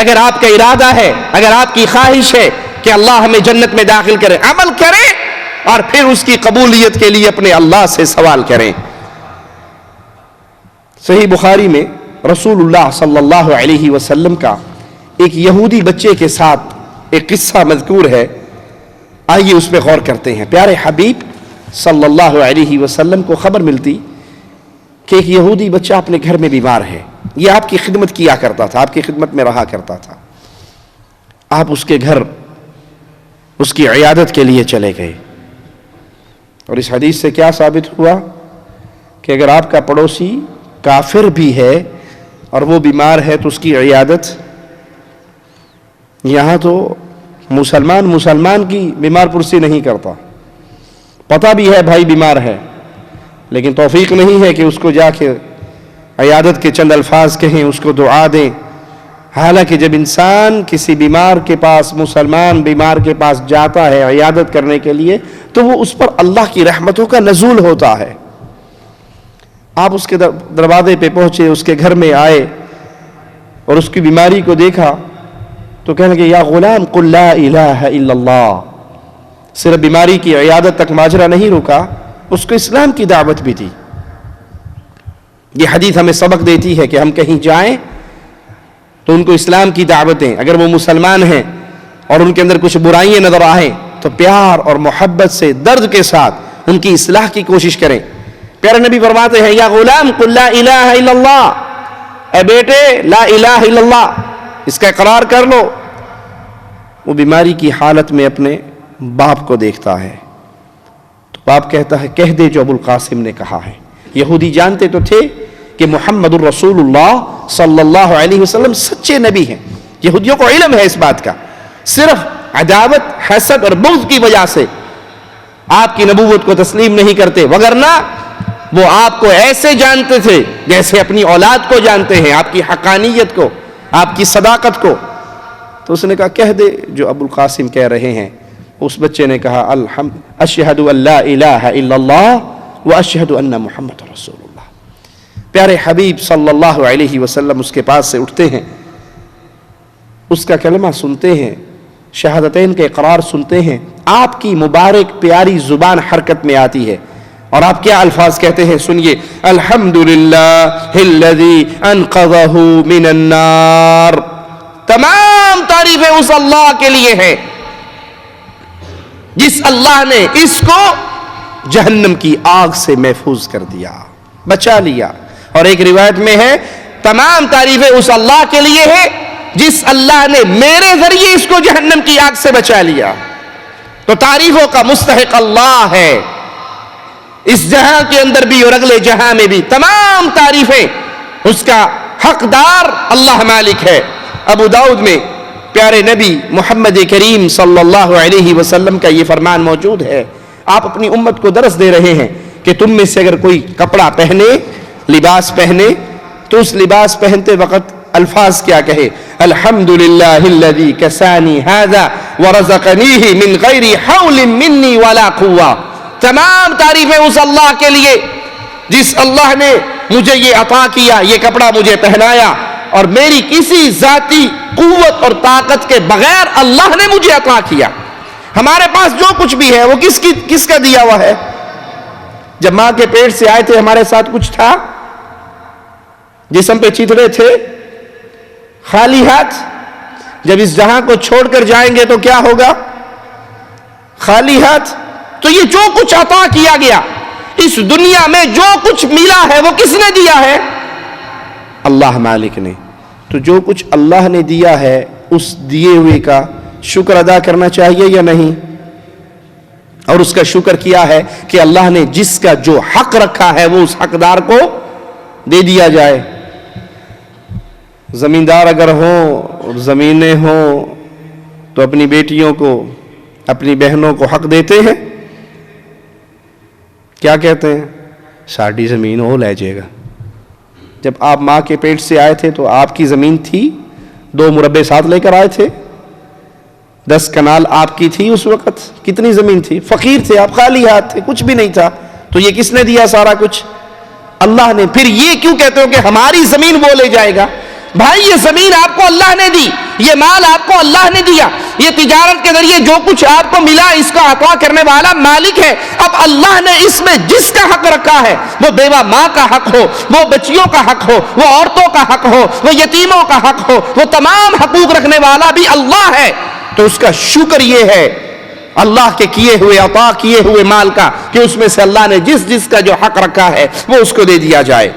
اگر آپ کا ارادہ ہے، اگر آپ کی خواہش ہے کہ اللہ ہمیں جنت میں داخل کرے، عمل کریں اور پھر اس کی قبولیت کے لیے اپنے اللہ سے سوال کریں۔ صحیح بخاری میں رسول اللہ صلی اللہ علیہ وسلم کا ایک یہودی بچے کے ساتھ ایک قصہ مذکور ہے، آئیے اس پہ غور کرتے ہیں۔ پیارے حبیب صلی اللہ علیہ وسلم کو خبر ملتی کہ ایک یہودی بچہ اپنے گھر میں بیمار ہے، یہ آپ کی خدمت کیا کرتا تھا، آپ کی خدمت میں رہا کرتا تھا، آپ اس کے گھر اس کی عیادت کے لیے چلے گئے۔ اور اس حدیث سے کیا ثابت ہوا کہ اگر آپ کا پڑوسی کافر بھی ہے اور وہ بیمار ہے تو اس کی عیادت، یہاں تو مسلمان کی بیمار پرسی نہیں کرتا، پتہ بھی ہے بھائی بیمار ہے، لیکن توفیق نہیں ہے کہ اس کو جا کے عیادت کے چند الفاظ کہیں، اس کو دعا دیں۔ حالانکہ جب انسان کسی بیمار کے پاس، مسلمان بیمار کے پاس جاتا ہے عیادت کرنے کے لیے، تو وہ اس پر اللہ کی رحمتوں کا نزول ہوتا ہے۔ آپ اس کے دروازے پہ پہنچے، اس کے گھر میں آئے اور اس کی بیماری کو دیکھا تو کہنے لگے یا غلام قل لا الہ الا اللہ۔ صرف بیماری کی عیادت تک ماجرا نہیں رکا، اس کو اسلام کی دعوت بھی دی۔ یہ حدیث ہمیں سبق دیتی ہے کہ ہم کہیں جائیں تو ان کو اسلام کی دعوت دیں۔ اگر وہ مسلمان ہیں اور ان کے اندر کچھ برائیاں نظر آئیں تو پیار اور محبت سے، درد کے ساتھ ان کی اصلاح کی کوشش کریں۔ پیارے نبی فرماتے ہیں یا غلام قل لا الہ الا اللہ، اے بیٹے لا الہ الا اللہ اس کا اقرار کر لو۔ وہ بیماری کی حالت میں اپنے باپ کو دیکھتا ہے تو باپ کہتا ہے کہہ دے جو ابو القاسم نے کہا ہے۔ یہودی جانتے تو تھے کہ محمد الرسول اللہ صلی اللہ علیہ وسلم سچے نبی ہیں، یہودیوں کو علم ہے اس بات کا، صرف عداوت، حسد اور بغض کی وجہ سے آپ کی نبوت کو تسلیم نہیں کرتے، وگرنہ وہ آپ کو ایسے جانتے تھے جیسے اپنی اولاد کو جانتے ہیں، آپ کی حقانیت کو، آپ کی صداقت کو۔ تو اس نے کہا کہہ دے جو ابو القاسم کہہ رہے ہیں۔ اس بچے نے کہا اشہد ان لا الہ الا اللہ واشہد ان محمد رسول اللہ۔ پیارے حبیب صلی اللہ علیہ وسلم اس کے پاس سے اٹھتے ہیں، اس کا کلمہ سنتے ہیں، شہادتین کے اقرار سنتے ہیں، آپ کی مبارک پیاری زبان حرکت میں آتی ہے اور آپ کیا الفاظ کہتے ہیں سنیے، الحمدللہ الذی انقذہ من النار۔ تمام تعریفیں اس اللہ کے لیے ہیں جس اللہ نے اس کو جہنم کی آگ سے محفوظ کر دیا، بچا لیا۔ اور ایک روایت میں ہے تمام تعریفیں اس اللہ کے لیے ہیں جس اللہ نے میرے ذریعے اس کو جہنم کی آگ سے بچا لیا۔ تو تعریفوں کا مستحق اللہ ہے، اس جہاں کے اندر بھی اور اگلے جہاں میں بھی تمام تعریفیں اس کا حقدار اللہ مالک ہے۔ ابو داؤد میں پیارے نبی محمد کریم صلی اللہ علیہ وسلم کا یہ فرمان موجود ہے، آپ اپنی امت کو درس دے رہے ہیں کہ تم میں سے اگر کوئی کپڑا پہنے، لباس پہنے، تو اس لباس پہنتے وقت الفاظ کیا کہے، الحمدللہ الذی کسانی ھذا ورزقنیہ من غیر حول منی ولا قوہ۔ تمام تعریفیں اس اللہ کے لیے جس اللہ نے مجھے یہ عطا کیا، یہ کپڑا مجھے پہنایا، اور میری کسی ذاتی قوت اور طاقت کے بغیر اللہ نے مجھے عطا کیا۔ ہمارے پاس جو کچھ بھی ہے وہ کس کا دیا ہوا ہے؟ جب ماں کے پیٹ سے آئے تھے ہمارے ساتھ کچھ تھا؟ جسم پہ چیتڑے تھے؟ خالی ہاتھ؟ جب اس جہاں کو چھوڑ کر جائیں گے تو کیا ہوگا؟ خالی ہاتھ۔ تو یہ جو کچھ عطا کیا گیا، اس دنیا میں جو کچھ ملا ہے وہ کس نے دیا ہے؟ اللہ مالک نے۔ تو جو کچھ اللہ نے دیا ہے اس دیے ہوئے کا شکر ادا کرنا چاہیے یا نہیں؟ اور اس کا شکر کیا ہے کہ اللہ نے جس کا جو حق رکھا ہے وہ اس حقدار کو دے دیا جائے۔ زمیندار اگر ہوں، زمینیں ہوں، تو اپنی بیٹیوں کو، اپنی بہنوں کو حق دیتے ہیں؟ کیا کہتے ہیں؟ ساڑھی زمین ہو لے جائے گا۔ جب آپ ماں کے پیٹ سے آئے تھے تو آپ کی زمین تھی، 2 مربع ساتھ لے کر آئے تھے، 10 کنال آپ کی تھی اس وقت؟ کتنی زمین تھی؟ فقیر تھے آپ، خالی ہاتھ تھے، کچھ بھی نہیں تھا۔ تو یہ کس نے دیا سارا کچھ؟ اللہ نے۔ پھر یہ کیوں کہتے ہو کہ ہماری زمین وہ لے جائے گا؟ بھائی یہ زمین آپ کو اللہ نے دی، یہ مال آپ کو اللہ نے دیا، یہ تجارت کے ذریعے جو کچھ آپ کو ملا اس کا عطا کرنے والا مالک ہے۔ اب اللہ نے اس میں جس کا حق رکھا ہے، وہ بیوہ ماں کا حق ہو، وہ بچیوں کا حق ہو، وہ عورتوں کا حق ہو، وہ یتیموں کا حق ہو، وہ تمام حقوق رکھنے والا بھی اللہ ہے۔ تو اس کا شکر یہ ہے اللہ کے کیے ہوئے عطا کیے ہوئے مال کا کہ اس میں سے اللہ نے جس کا جو حق رکھا ہے وہ اس کو دے دیا جائے۔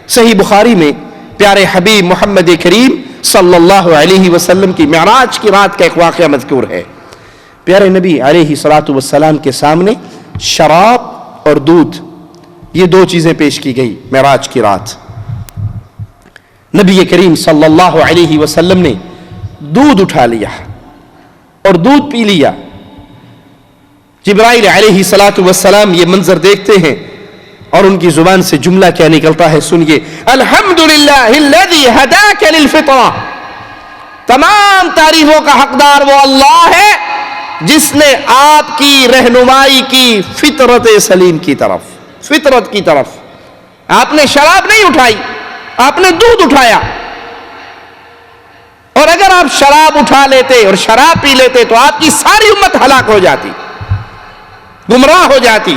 صحیح بخاری میں پیارے حبیب محمد کریم صلی اللہ علیہ وسلم کی معراج کی رات کا ایک واقعہ مذکور ہے۔ پیارے نبی علیہ الصلوۃ والسلام کے سامنے شراب اور دودھ یہ دو چیزیں پیش کی گئی معراج کی رات. نبی کریم صلی اللہ علیہ وسلم نے دودھ اٹھا لیا اور دودھ پی لیا. جبرائیل علیہ الصلوۃ والسلام یہ منظر دیکھتے ہیں اور ان کی زبان سے جملہ کیا نکلتا ہے سنیے. الحمدللہ الذی ہداک للفطرہ. تمام تعریفوں کا حقدار وہ اللہ ہے جس نے آپ کی رہنمائی کی فطرت سلیم کی طرف, فطرت کی طرف. آپ نے شراب نہیں اٹھائی, آپ نے دودھ اٹھایا. اور اگر آپ شراب اٹھا لیتے اور شراب پی لیتے تو آپ کی ساری امت ہلاک ہو جاتی, گمراہ ہو جاتی.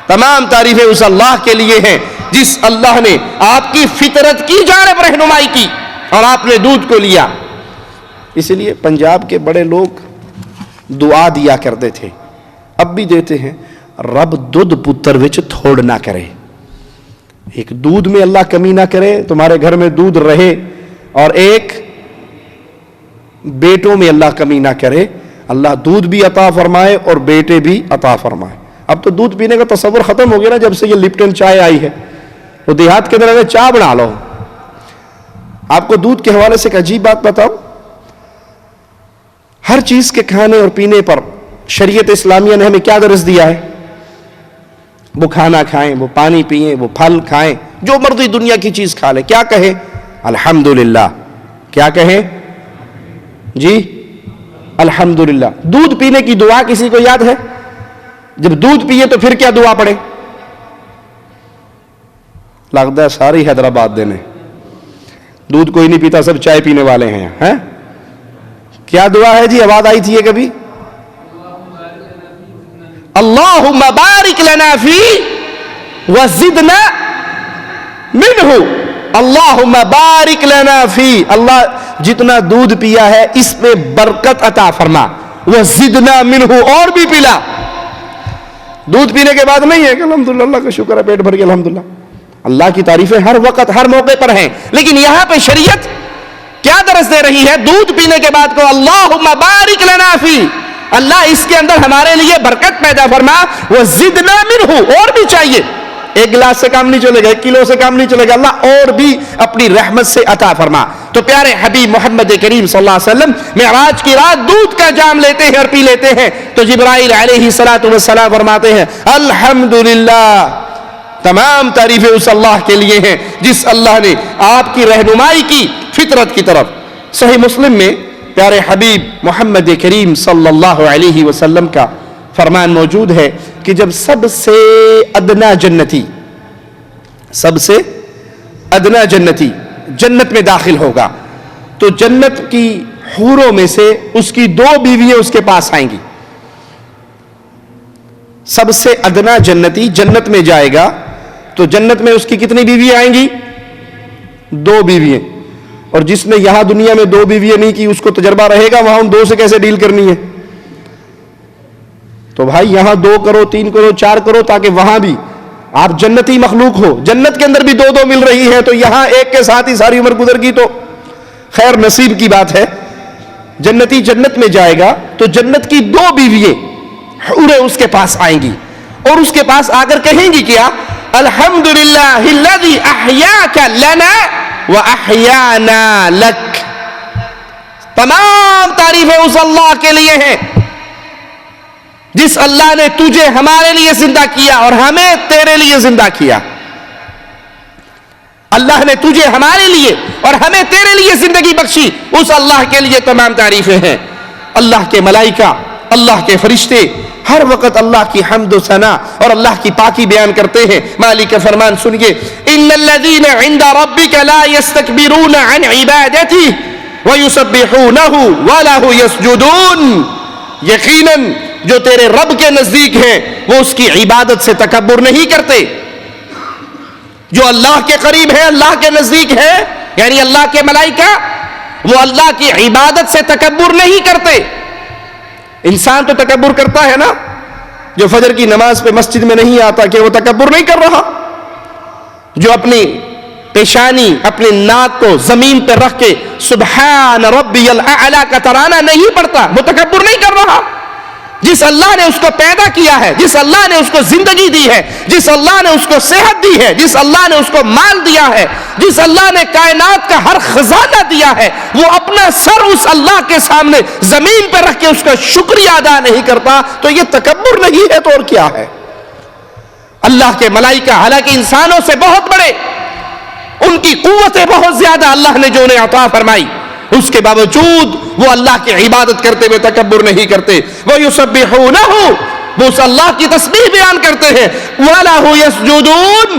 تمام تعریفیں اس اللہ کے لیے ہیں جس اللہ نے آپ کی فطرت کی جانب رہنمائی کی اور آپ نے دودھ کو لیا. اس لیے پنجاب کے بڑے لوگ دعا دیا کرتے تھے, اب بھی دیتے ہیں, رب دودھ پتر وچ تھوڑ نہ کرے. ایک دودھ میں اللہ کمی نہ کرے, تمہارے گھر میں دودھ رہے, اور ایک بیٹوں میں اللہ کمی نہ کرے. اللہ دودھ بھی عطا فرمائے اور بیٹے بھی عطا فرمائے. اب تو دودھ پینے کا تصور ختم ہو گیا نا جب سے یہ لپٹن چائے آئی ہے. وہ دیہات کے اندر چائے بنا لو. آپ کو دودھ کے حوالے سے ایک عجیب بات بتاؤں, ہر چیز کے کھانے اور پینے پر شریعت اسلامیہ نے ہمیں کیا درس دیا ہے؟ وہ کھانا کھائیں, وہ پانی پئیں, وہ پھل کھائیں, جو مرضی دنیا کی چیز کھا لیں. کیا کہیں؟ الحمدللہ. کیا کہیں جی؟ الحمدللہ. دودھ پینے کی دعا کسی کو یاد ہے؟ جب دودھ پیے تو پھر کیا دعا پڑھے؟ لگتا ہے ساری حیدرآباد دینے. دودھ کوئی نہیں پیتا, سب چائے پینے والے ہیں ہیں. کیا دعا ہے جی؟ آواز آئی تھی یہ کبھی؟ اللہم بارک لنا فی وزدنا منہ. اللہم بارک لنا فی, اللہ جتنا دودھ پیا ہے اس میں برکت عطا فرما. وزدنا منہ, اور بھی پلا. دودھ پینے کے بعد نہیں ہے کہ الحمدللہ اللہ کا شکر ہے پیٹ بھر کے الحمدللہ. اللہ کی تعریفیں ہر وقت ہر موقع پر ہیں, لیکن یہاں پہ شریعت کیا درس دے رہی ہے؟ دودھ پینے کے بعد کو اللہم بارک لنا فی, اللہ اس کے اندر ہمارے لیے برکت پیدا فرما. وزدنا منہ, اور بھی چاہیے. ایک گلاس سے کام نہیں چلے گا, 1 کلو سے کام نہیں چلے گا, اللہ اور بھی اپنی رحمت سے عطا فرما. تو پیارے حبیب محمد کریم صلی اللہ علیہ وسلم معراج کی رات دودھ کا جام لیتے ہیں اور پی لیتے ہیں. تو جبرائیل علیہ الصلوۃ والسلام فرماتے ہیں الحمدللہ, تمام تعریفیں اس اللہ کے لیے ہیں جس اللہ نے آپ کی رہنمائی کی فطرت کی طرف. صحیح مسلم میں پیارے حبیب محمد کریم صلی اللہ علیہ وسلم کا فرمان موجود ہے کہ جب سب سے ادنا جنتی, سب سے ادنا جنتی جنت میں داخل ہوگا تو جنت کی حوروں میں سے اس کی 2 بیویاں اس کے پاس آئیں گی. سب سے ادنا جنتی جنت میں جائے گا تو جنت میں اس کی کتنی بیویاں آئیں گی؟ 2 بیویاں. اور جس نے یہاں دنیا میں 2 بیویاں نہیں کی اس کو تجربہ رہے گا وہاں ان 2 سے کیسے ڈیل کرنی ہے. تو بھائی یہاں 2 کرو, 3 کرو, 4 کرو, تاکہ وہاں بھی آپ جنتی مخلوق ہو. جنت کے اندر بھی 2 مل رہی ہے تو یہاں ایک کے ساتھ ہی ساری عمر گزر گئی تو خیر نصیب کی بات ہے. جنتی جنت میں جائے گا تو جنت کی 2 بیوییں حوریں اس کے پاس آئیں گی اور اس کے پاس آ کر کہیں گی کیا؟ الحمدللہ الذی احیاک لنا واحیانا لک. تمام تعریفیں اس اللہ کے لیے ہیں جس اللہ نے تجھے ہمارے لیے زندہ کیا اور ہمیں تیرے لیے زندہ کیا. اللہ نے تجھے ہمارے لیے اور ہمیں تیرے لیے زندگی بخشی, اس اللہ کے لیے تمام تعریفیں ہیں. اللہ کے ملائکہ, اللہ کے فرشتے ہر وقت اللہ کی حمد و ثنا اور اللہ کی پاکی بیان کرتے ہیں. مالک کا فرمان سنیے, ان الذین عند ربک لا یستکبرون عن عبادتہ ویسبحونہ ولہ یسجدون. یقیناً جو تیرے رب کے نزدیک ہیں وہ اس کی عبادت سے تکبر نہیں کرتے. جو اللہ کے قریب ہے, اللہ کے نزدیک ہے, یعنی اللہ کے ملائکہ, وہ اللہ کی عبادت سے تکبر نہیں کرتے. انسان تو تکبر کرتا ہے نا, جو فجر کی نماز پہ مسجد میں نہیں آتا, کہ وہ تکبر نہیں کر رہا؟ جو اپنی پیشانی, اپنی ناک کو زمین پہ رکھ کے سبحان ربی الاعلی کا ترانہ نہیں پڑھتا, وہ تکبر نہیں کر رہا. جس اللہ نے اس کو پیدا کیا ہے، جس اللہ نے اس کو زندگی دی ہے، جس اللہ نے اس کو صحت دی ہے، جس اللہ نے اس کو مال دیا ہے، جس اللہ نے کائنات کا ہر خزانہ دیا ہے، وہ اپنا سر اس اللہ کے سامنے زمین پہ رکھ کے اس کا شکریہ ادا نہیں کرتا تو یہ تکبر نہیں ہے تو اور کیا ہے؟ اللہ کے ملائکہ حالانکہ انسانوں سے بہت بڑے، ان کی قوتیں بہت زیادہ اللہ نے جو انہیں عطا فرمائی، اس کے باوجود وہ اللہ کی عبادت کرتے ہوئے تکبر نہیں کرتے. وَيُسَبِّحُونَهُ، وہ اس اللہ کی تسبیح بیان کرتے ہیں. وَلَهُ يَسْجُدُونَ،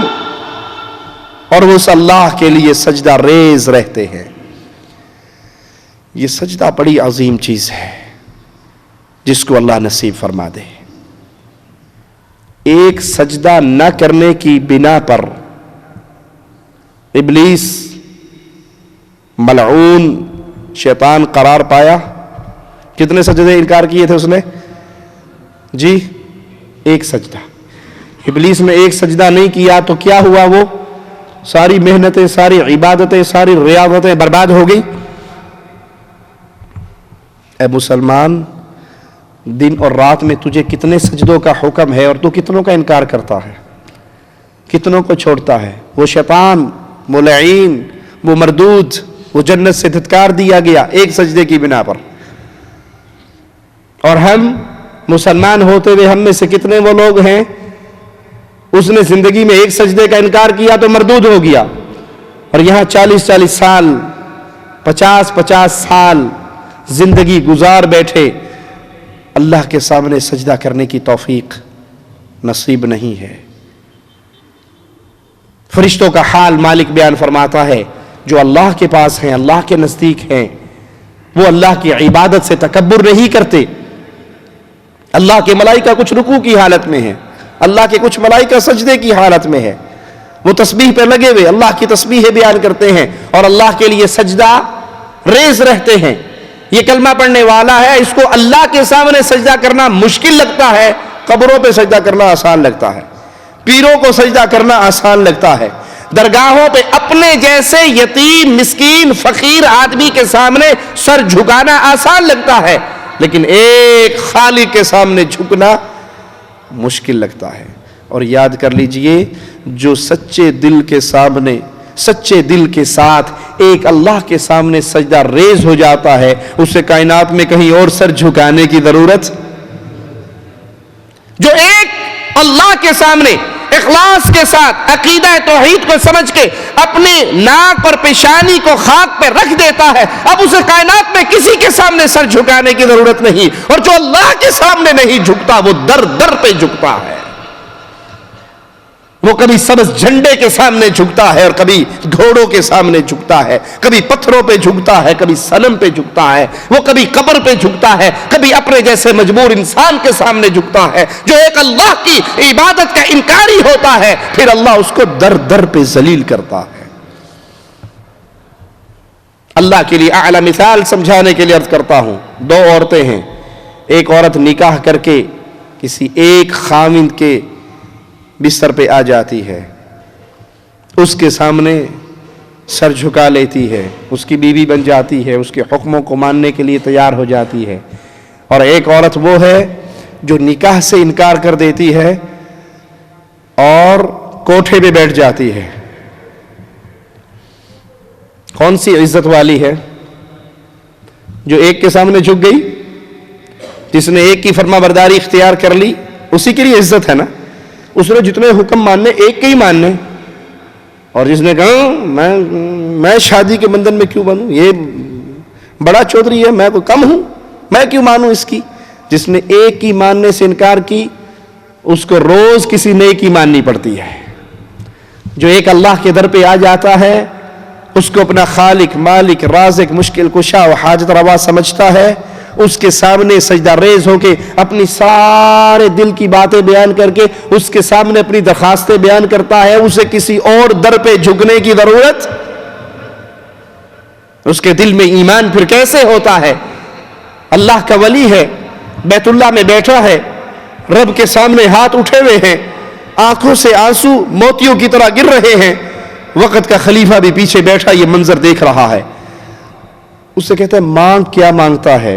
اور وہ اس اللہ کے لیے سجدہ ریز رہتے ہیں. یہ سجدہ بڑی عظیم چیز ہے جس کو اللہ نصیب فرما دے. ایک سجدہ نہ کرنے کی بنا پر ابلیس ملعون شیطان قرار پایا. کتنے سجدے انکار کیے تھے اس نے؟ جی ایک سجدہ. ابلیس نے ایک سجدہ نہیں کیا تو کیا ہوا؟ وہ ساری محنتیں، ساری عبادتیں، ساری ریاضتیں برباد ہو گئی. اے مسلمان، دن اور رات میں تجھے کتنے سجدوں کا حکم ہے اور تو کتنوں کا انکار کرتا ہے، کتنوں کو چھوڑتا ہے؟ وہ شیطان ملعین، وہ مردود، وہ جنت سے دھتکار دیا گیا ایک سجدے کی بنا پر. اور ہم مسلمان ہوتے ہوئے ہم میں سے کتنے وہ لوگ ہیں اس نے زندگی میں ایک سجدے کا انکار کیا تو مردود ہو گیا، اور یہاں 40 سال 50 سال زندگی گزار بیٹھے، اللہ کے سامنے سجدہ کرنے کی توفیق نصیب نہیں ہے. فرشتوں کا حال مالک بیان فرماتا ہے، جو اللہ کے پاس ہیں، اللہ کے نزدیک ہیں، وہ اللہ کی عبادت سے تکبر نہیں کرتے. اللہ کے ملائکہ کچھ رکوع کی حالت میں ہیں، اللہ کے کچھ ملائکہ سجدے کی حالت میں ہے، وہ تسبیح پہ لگے ہوئے اللہ کی تسبیح بیان کرتے ہیں اور اللہ کے لیے سجدہ ریز رہتے ہیں. یہ کلمہ پڑھنے والا ہے، اس کو اللہ کے سامنے سجدہ کرنا مشکل لگتا ہے، قبروں پہ سجدہ کرنا آسان لگتا ہے، پیروں کو سجدہ کرنا آسان لگتا ہے، درگاہوں پہ اپنے جیسے یتیم مسکین فقیر آدمی کے سامنے سر جھکانا آسان لگتا ہے، لیکن ایک خالق کے سامنے جھکنا مشکل لگتا ہے. اور یاد کر لیجئے، جو سچے دل کے سامنے، سچے دل کے ساتھ ایک اللہ کے سامنے سجدہ ریز ہو جاتا ہے، اسے کائنات میں کہیں اور سر جھکانے کی ضرورت. جو ایک اللہ کے سامنے اخلاص کے ساتھ عقیدہ توحید کو سمجھ کے اپنے ناک اور پیشانی کو خاک پہ رکھ دیتا ہے، اب اسے کائنات میں کسی کے سامنے سر جھکانے کی ضرورت نہیں. اور جو اللہ کے سامنے نہیں جھکتا وہ در در پہ جھکتا ہے. وہ کبھی سبز جھنڈے کے سامنے جھکتا ہے اور کبھی گھوڑوں کے سامنے جھکتا ہے، کبھی پتھروں پہ جھکتا ہے، کبھی صنم پہ جھکتا ہے، وہ کبھی قبر پہ جھکتا ہے، کبھی اپنے جیسے مجبور انسان کے سامنے جھکتا ہے. جو ایک اللہ کی عبادت کا انکاری ہوتا ہے پھر اللہ اس کو در در پہ ذلیل کرتا ہے. اللہ کے لیے اعلی مثال سمجھانے کے لیے عرض کرتا ہوں. 2 عورتیں ہیں، ایک عورت نکاح کر کے کسی ایک خاوند کے بستر پہ آ جاتی ہے، اس کے سامنے سر جھکا لیتی ہے، اس کی بیوی بن جاتی ہے، اس کے حکموں کو ماننے کے لیے تیار ہو جاتی ہے. اور ایک عورت وہ ہے جو نکاح سے انکار کر دیتی ہے اور کوٹھے پہ بیٹھ جاتی ہے. کون سی عزت والی ہے؟ جو ایک کے سامنے جھک گئی، جس نے ایک کی فرما برداری اختیار کر لی، اسی کے لیے عزت ہے نا. اس نے جتنے حکم ماننے ایک کے ہی ماننے، اور جس نے کہا میں شادی کے بندھن میں کیوں بنوں، یہ بڑا چودھری ہے، میں کوئی کم ہوں، میں کیوں مانوں اس کی. جس نے ایک کی ماننے سے انکار کی اس کو روز کسی نئے کی ماننی پڑتی ہے. جو ایک اللہ کے در پہ آ جاتا ہے اس کو اپنا خالق مالک رازق مشکل کشا و حاجت روا سمجھتا ہے، اس کے سامنے سجدہ ریز ہو کے اپنی سارے دل کی باتیں بیان کر کے اس کے سامنے اپنی درخواستیں بیان کرتا ہے. اسے کسی اور در پہ جھکنے کی ضرورت، اس کے دل میں ایمان پھر کیسے ہوتا ہے؟ اللہ کا ولی ہے، بیت اللہ میں بیٹھا ہے، رب کے سامنے ہاتھ اٹھے ہوئے ہیں، آنکھوں سے آنسو موتیوں کی طرح گر رہے ہیں، وقت کا خلیفہ بھی پیچھے بیٹھا یہ منظر دیکھ رہا ہے. اس سے کہتا ہے مانگ، کیا مانگتا ہے؟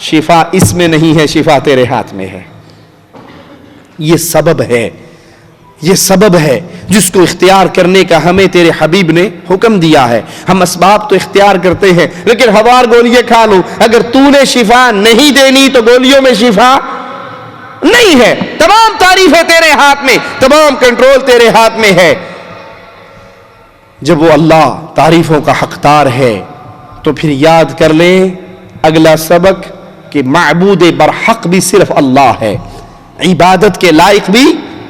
شفا اس میں نہیں ہے، شفا تیرے ہاتھ میں ہے. یہ سبب ہے، یہ سبب ہے جس کو اختیار کرنے کا ہمیں تیرے حبیب نے حکم دیا ہے. ہم اسباب تو اختیار کرتے ہیں، لیکن ہزار گولیاں کھا لوں، اگر تو نے شفا نہیں دینی تو گولیوں میں شفا نہیں ہے. تمام تعریفیں تیرے ہاتھ میں، تمام کنٹرول تیرے ہاتھ میں ہے. جب وہ اللہ تعریفوں کا حقدار ہے تو پھر یاد کر لیں اگلا سبق کہ معبود برحق بھی صرف اللہ ہے، عبادت کے لائق بھی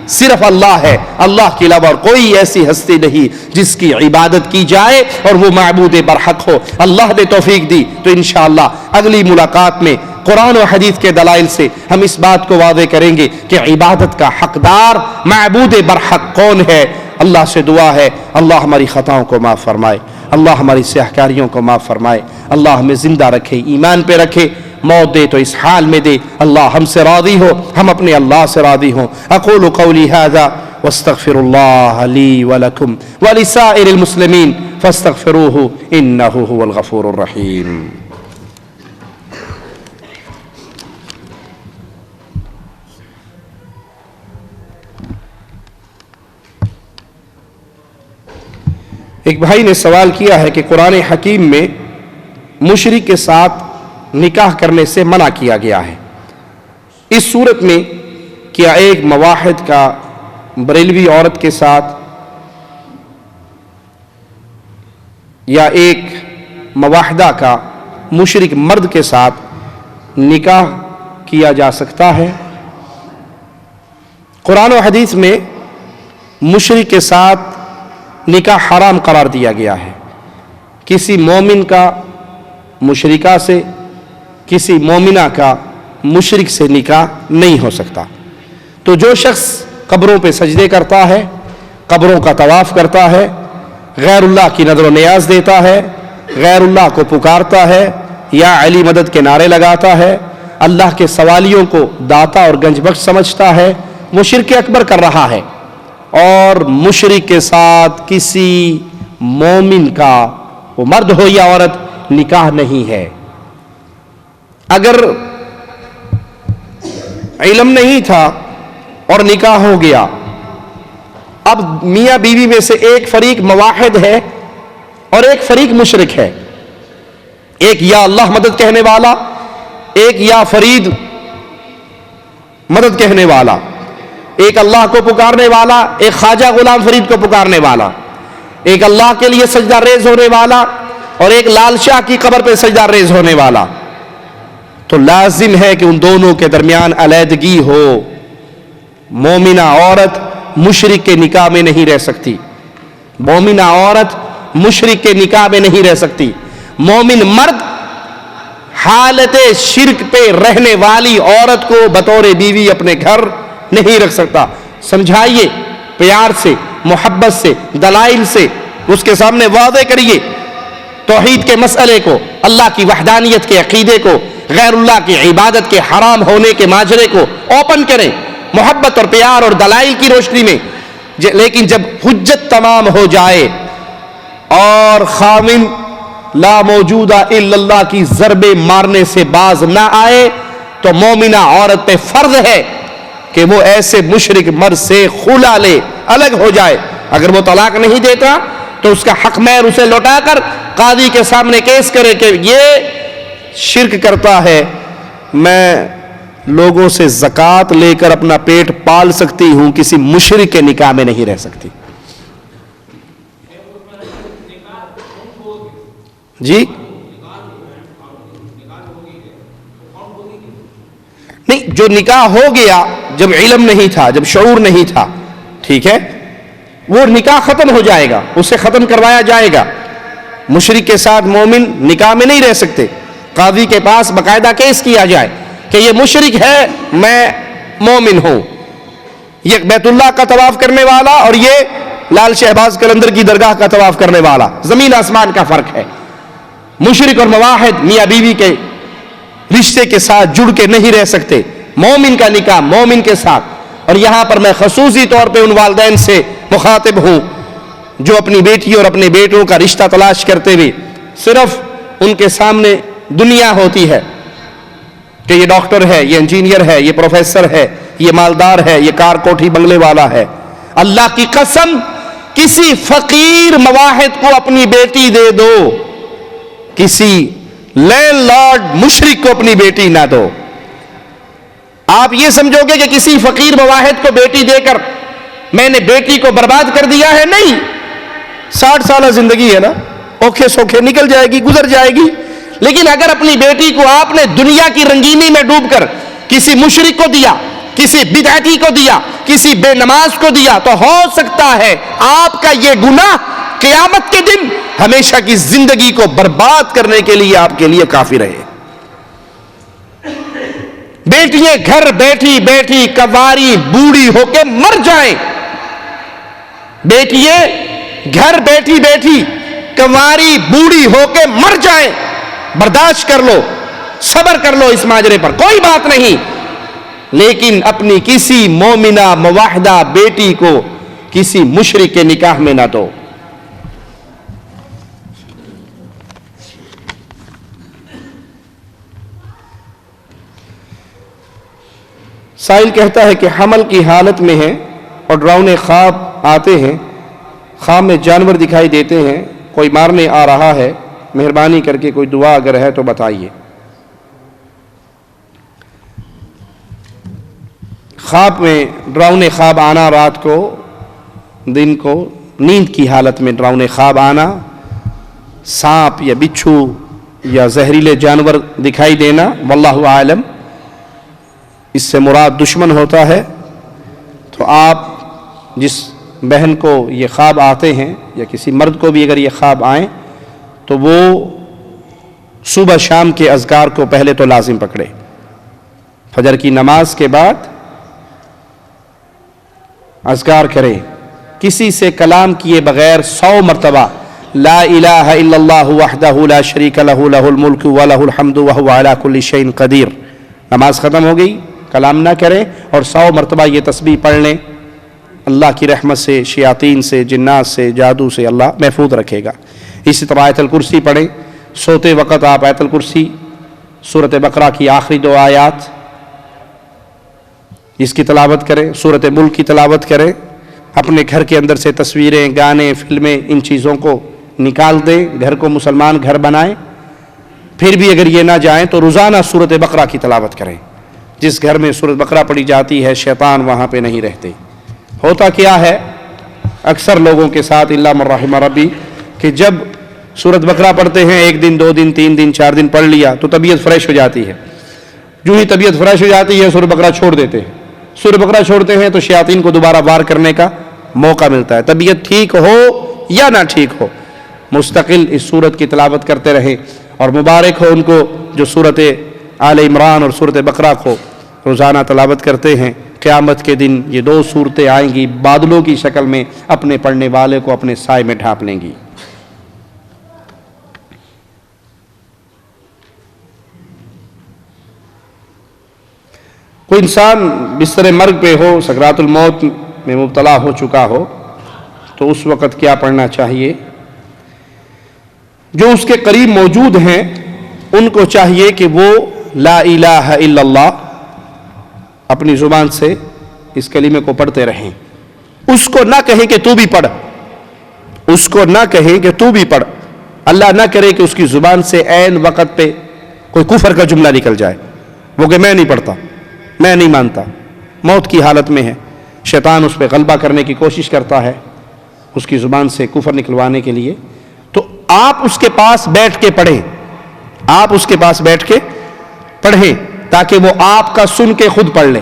صرف اللہ ہے. اللہ کے علاوہ اور کوئی ایسی ہستی نہیں جس کی عبادت کی جائے اور وہ معبود برحق ہو. اللہ نے توفیق دی تو انشاءاللہ اگلی ملاقات میں قرآن و حدیث کے دلائل سے ہم اس بات کو واضح کریں گے کہ عبادت کا حقدار معبود برحق کون ہے. اللہ سے دعا ہے اللہ ہماری خطاؤں کو معاف فرمائے، اللہ ہماری سیاہکاریوں کو معاف فرمائے، اللہ ہمیں زندہ رکھے، ایمان پہ رکھے، موت دے تو اس حال میں دے. اللہ ہم سے راضی ہو، ہم اپنے اللہ سے راضی ہوں. اقول قولی ھذا واستغفر اللہ لی ولکم ولسائر المسلمین فاستغفروہ انہ هو الغفور الرحیم. ایک بھائی نے سوال کیا ہے کہ قرآن حکیم میں مشرک کے ساتھ نکاح کرنے سے منع کیا گیا ہے. اس صورت میں کیا ایک مواحد کا بریلوی عورت کے ساتھ یا ایک مواحدہ کا مشرک مرد کے ساتھ نکاح کیا جا سکتا ہے؟ قرآن و حدیث میں مشرک کے ساتھ نکاح حرام قرار دیا گیا ہے. کسی مومن کا مشرکہ سے، کسی مومنہ کا مشرک سے نکاح نہیں ہو سکتا. تو جو شخص قبروں پہ سجدے کرتا ہے، قبروں کا طواف کرتا ہے، غیر اللہ کی نظر و نیاز دیتا ہے، غیر اللہ کو پکارتا ہے یا علی مدد کے نعرے لگاتا ہے، اللہ کے سوالیوں کو داتا اور گنج بخش سمجھتا ہے، وہ شرک اکبر کر رہا ہے. اور مشرک کے ساتھ کسی مومن کا، وہ مرد ہو یا عورت، نکاح نہیں ہے. اگر علم نہیں تھا اور نکاح ہو گیا، اب میاں بیوی میں سے ایک فریق مواحد ہے اور ایک فریق مشرک ہے، ایک یا اللہ مدد کہنے والا، ایک یا فرید مدد کہنے والا، ایک اللہ کو پکارنے والا، ایک خواجہ غلام فرید کو پکارنے والا، ایک اللہ کے لیے سجدہ ریز ہونے والا اور ایک لال شاہ کی قبر پہ سجدہ ریز ہونے والا. تو لازم ہے کہ ان دونوں کے درمیان علیحدگی ہو. مومنہ عورت مشرک کے نکاح میں نہیں رہ سکتی، مومنہ عورت مشرک کے نکاح میں نہیں رہ سکتی. مومن مرد حالت شرک پہ رہنے والی عورت کو بطور بیوی اپنے گھر نہیں رکھ سکتا. سمجھائیے پیار سے، محبت سے، دلائل سے اس کے سامنے واضح کریے، توحید کے مسئلے کو، اللہ کی وحدانیت کے عقیدے کو، غیر اللہ کی عبادت کے حرام ہونے کے ماجرے کو اوپن کریں محبت اور پیار اور دلائل کی روشنی میں. لیکن جب حجت تمام ہو جائے اور خامن لا موجودہ الا اللہ کی ضربے مارنے سے باز نہ آئے تو مومنہ عورت پہ فرض ہے کہ وہ ایسے مشرک مرد سے خلا لے، الگ ہو جائے. اگر وہ طلاق نہیں دیتا تو اس کا حق مہر اسے لوٹا کر قاضی کے سامنے کیس کرے کہ یہ شرک کرتا ہے، میں لوگوں سے زکوٰۃ لے کر اپنا پیٹ پال سکتی ہوں، کسی مشرک کے نکاح میں نہیں رہ سکتی. جی نہیں، جو نکاح ہو گیا جب علم نہیں تھا، جب شعور نہیں تھا، ٹھیک ہے، وہ نکاح ختم ہو جائے گا، اسے ختم کروایا جائے گا. مشرک کے ساتھ مومن نکاح میں نہیں رہ سکتے. قاضی کے پاس باقاعدہ کیس کیا جائے کہ یہ مشرک ہے، میں مومن ہوں، یہ بیت اللہ کا طواف کرنے والا اور یہ لال شہباز قلندر کی درگاہ کا طواف کرنے والا، زمین آسمان کا فرق ہے. مشرک اور مواحد میاں بیوی کے رشتے کے ساتھ جڑ کے نہیں رہ سکتے. مومن کا نکاح مومن کے ساتھ. اور یہاں پر میں خصوصی طور پہ ان والدین سے مخاطب ہوں جو اپنی بیٹی اور اپنے بیٹوں کا رشتہ تلاش کرتے ہوئے صرف ان کے سامنے دنیا ہوتی ہے کہ یہ ڈاکٹر ہے، یہ انجینئر ہے، یہ پروفیسر ہے، یہ مالدار ہے، یہ کار کوٹھی بنگلے والا ہے. اللہ کی قسم کسی فقیر مواحد کو اپنی بیٹی دے دو، کسی لینڈ لارڈ مشرک کو اپنی بیٹی نہ دو. آپ یہ سمجھو گے کہ کسی فقیر مواحد کو بیٹی دے کر میں نے بیٹی کو برباد کر دیا ہے؟ نہیں. 60 سالہ زندگی ہے نا، اوکھے سوکھے نکل جائے گی، گزر جائے گی. لیکن اگر اپنی بیٹی کو آپ نے دنیا کی رنگینی میں ڈوب کر کسی مشرک کو دیا، کسی بدعتی کو دیا، کسی بے نماز کو دیا، تو ہو سکتا ہے آپ کا یہ گناہ قیامت کے دن ہمیشہ کی زندگی کو برباد کرنے کے لیے آپ کے لیے کافی رہے. بیٹیاں گھر بیٹھی بیٹھی کواری بوڑھی ہو کے مر جائیں، بیٹیاں گھر بیٹھی بیٹھی کنواری بوڑھی ہو کے مر جائیں، برداشت کر لو، صبر کر لو اس ماجرے پر، کوئی بات نہیں. لیکن اپنی کسی مومنہ موحدہ بیٹی کو کسی مشرک کے نکاح میں نہ دو. سائل کہتا ہے کہ حمل کی حالت میں ہے اور ڈراؤنے خواب آتے ہیں، خواب میں جانور دکھائی دیتے ہیں، کوئی مارنے آ رہا ہے، مہربانی کر کے کوئی دعا اگر ہے تو بتائیے. خواب میں ڈراؤنے خواب آنا، رات کو دن کو نیند کی حالت میں ڈراؤنے خواب آنا، سانپ یا بچھو یا زہریلے جانور دکھائی دینا، واللہ عالم اس سے مراد دشمن ہوتا ہے. تو آپ جس بہن کو یہ خواب آتے ہیں یا کسی مرد کو بھی اگر یہ خواب آئیں تو وہ صبح شام کے اذکار کو پہلے تو لازم پکڑے. فجر کی نماز کے بعد اذکار کرے، کسی سے کلام کیے بغیر 100 مرتبہ لا الہ الا اللہ وحدہ لا شریک لہ لہ الملک ولہ الحمد وہو علی کل شیء قدیر. نماز ختم ہو گئی، کلام نہ کریں اور 100 مرتبہ یہ تسبیح پڑھ لیں. اللہ کی رحمت سے، شیاطین سے، جنات سے، جادو سے اللہ محفوظ رکھے گا. اسی طرح آیت الکرسی پڑھیں. سوتے وقت آپ آیت الکرسی، سورۃ بقرہ کی آخری 2 آیات اس کی تلاوت کریں، سورۃ ملک کی تلاوت کریں. اپنے گھر کے اندر سے تصویریں، گانے، فلمیں، ان چیزوں کو نکال دیں، گھر کو مسلمان گھر بنائیں. پھر بھی اگر یہ نہ جائیں تو روزانہ سورۃ بقرہ کی تلاوت کریں. جس گھر میں سورۃ بقرہ پڑھی جاتی ہے شیطان وہاں پہ نہیں رہتے. ہوتا کیا ہے اکثر لوگوں کے ساتھ الا من رحم ربی کہ جب سورۃ بقرہ پڑھتے ہیں 1 دن 2 دن 3 دن 4 دن پڑھ لیا تو طبیعت فریش ہو جاتی ہے. جو ہی طبیعت فریش ہو جاتی ہے سورۃ بقرہ چھوڑ دیتے ہیں. سورۃ بقرہ چھوڑتے ہیں تو شیاطین کو دوبارہ وار کرنے کا موقع ملتا ہے. طبیعت ٹھیک ہو یا نہ ٹھیک ہو مستقل اس سورت کی تلاوت کرتے رہیں. اور مبارک ہو ان کو جو سورۃ آل عمران اور سورۃ بقرہ کو روزانہ تلاوت کرتے ہیں. قیامت کے دن یہ 2 صورتیں آئیں گی بادلوں کی شکل میں، اپنے پڑھنے والے کو اپنے سائے میں ڈھانپ لیں گی. کوئی انسان بستر مرگ پہ ہو، سکرات الموت میں مبتلا ہو چکا ہو تو اس وقت کیا پڑھنا چاہیے؟ جو اس کے قریب موجود ہیں ان کو چاہیے کہ وہ لا الہ الا اللہ اپنی زبان سے اس کلمے کو پڑھتے رہیں. اس کو نہ کہیں کہ تو بھی پڑھ، اس کو نہ کہیں کہ تو بھی پڑھ. اللہ نہ کرے کہ اس کی زبان سے عین وقت پہ کوئی کفر کا جملہ نکل جائے، وہ کہ میں نہیں پڑھتا، میں نہیں مانتا. موت کی حالت میں ہے، شیطان اس پہ غلبہ کرنے کی کوشش کرتا ہے اس کی زبان سے کفر نکلوانے کے لیے. تو آپ اس کے پاس بیٹھ کے پڑھیں، آپ اس کے پاس بیٹھ کے پڑھیں تاکہ وہ آپ کا سن کے خود پڑھ لیں.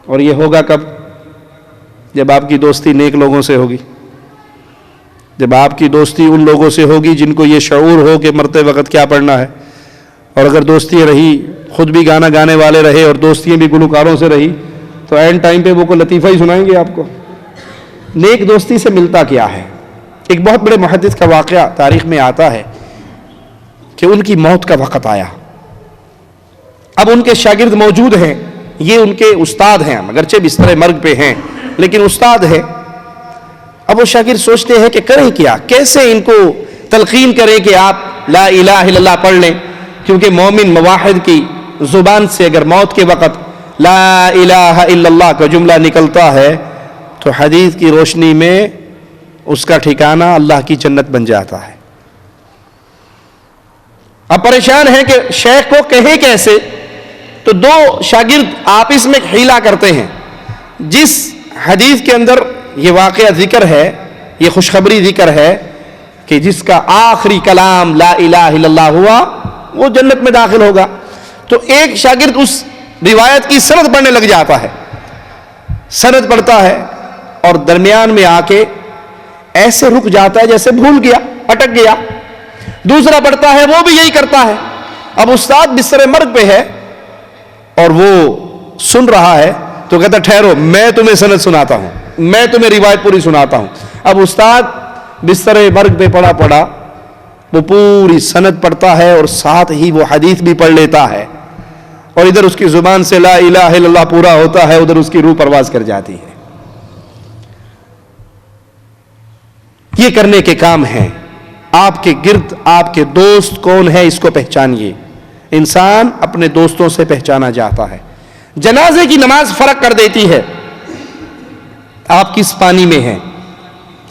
اور یہ ہوگا کب؟ جب آپ کی دوستی نیک لوگوں سے ہوگی، جب آپ کی دوستی ان لوگوں سے ہوگی جن کو یہ شعور ہو کہ مرتے وقت کیا پڑھنا ہے. اور اگر دوستی رہی خود بھی گانا گانے والے رہے اور دوستیاں بھی گلوکاروں سے رہی تو این ٹائم پہ وہ کو لطیفہ ہی سنائیں گے آپ کو. نیک دوستی سے ملتا کیا ہے؟ ایک بہت بڑے محدث کا واقعہ تاریخ میں آتا ہے کہ ان کی موت کا وقت آیا. اب ان کے شاگرد موجود ہیں، یہ ان کے استاد ہیں، اگرچہ بستر مرگ پہ ہیں لیکن استاد ہیں. اب وہ شاگرد سوچتے ہیں کہ کریں کیا، کیسے ان کو تلقین کریں کہ آپ لا الہ الا اللہ پڑھ لیں، کیونکہ مومن موحد کی زبان سے اگر موت کے وقت لا الہ الا اللہ کا جملہ نکلتا ہے تو حدیث کی روشنی میں اس کا ٹھکانہ اللہ کی جنت بن جاتا ہے۔ اب پریشان ہیں کہ شیخ کو کہیں کیسے، تو دو شاگرد آپس میں حیلہ کرتے ہیں۔ جس حدیث کے اندر یہ واقعہ ذکر ہے، یہ خوشخبری ذکر ہے کہ جس کا آخری کلام لا الہ الا اللہ ہوا وہ جنت میں داخل ہوگا، تو ایک شاگرد اس روایت کی سند پڑھنے لگ جاتا ہے، سند پڑھتا ہے اور درمیان میں آ کے ایسے رک جاتا ہے جیسے بھول گیا، اٹک گیا۔ دوسرا پڑھتا ہے، وہ بھی یہی کرتا ہے۔ اب استاد بستر مرگ پہ ہے اور وہ سن رہا ہے تو کہتا ٹھہرو، میں تمہیں سند سناتا ہوں، میں تمہیں روایت پوری سناتا ہوں۔ اب استاد بستر مرگ پہ پڑھا وہ پوری سند پڑھتا ہے اور ساتھ ہی وہ حدیث بھی پڑھ لیتا ہے، اور ادھر اس کی زبان سے لا الہ الا اللہ پورا ہوتا ہے، ادھر اس کی روح پرواز کر جاتی ہے۔ یہ کرنے کے کام ہیں۔ آپ کے گرد آپ کے دوست کون ہے اس کو پہچانیے۔ انسان اپنے دوستوں سے پہچانا جاتا ہے۔ جنازے کی نماز فرق کر دیتی ہے۔ آپ کس پانی میں ہیں،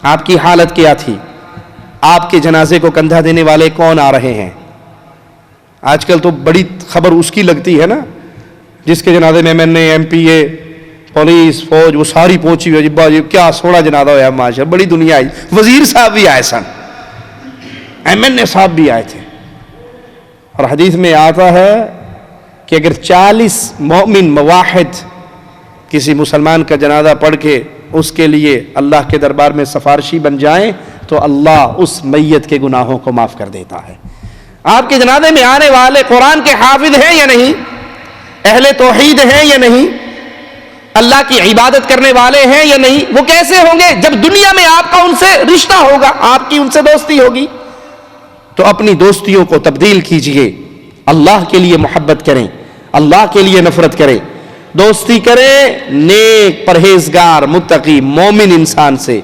آپ کی حالت کیا تھی، آپ کے جنازے کو کندھا دینے والے کون آ رہے ہیں۔ آج کل تو بڑی خبر اس کی لگتی ہے نا، جس کے جنازے میں MNA MPA پولیس فوج وہ ساری پہنچی ہوئی، جی کیا سونا جنازہ ہوا ماشاء، بڑی دنیا آئی، وزیر صاحب بھی آئے سن، MNA صاحب بھی آئے تھے۔ اور حدیث میں آتا ہے کہ اگر 40 مومن موحد کسی مسلمان کا جنازہ پڑھ کے اس کے لیے اللہ کے دربار میں سفارشی بن جائیں تو اللہ اس میت کے گناہوں کو معاف کر دیتا ہے۔ آپ کے جنازے میں آنے والے قرآن کے حافظ ہیں یا نہیں، اہل توحید ہیں یا نہیں، اللہ کی عبادت کرنے والے ہیں یا نہیں، وہ کیسے ہوں گے جب دنیا میں آپ کا ان سے رشتہ ہوگا، آپ کی ان سے دوستی ہوگی۔ تو اپنی دوستیوں کو تبدیل کیجئے، اللہ کے لیے محبت کریں، اللہ کے لیے نفرت کریں، دوستی کریں نیک پرہیزگار متقی مومن انسان سے،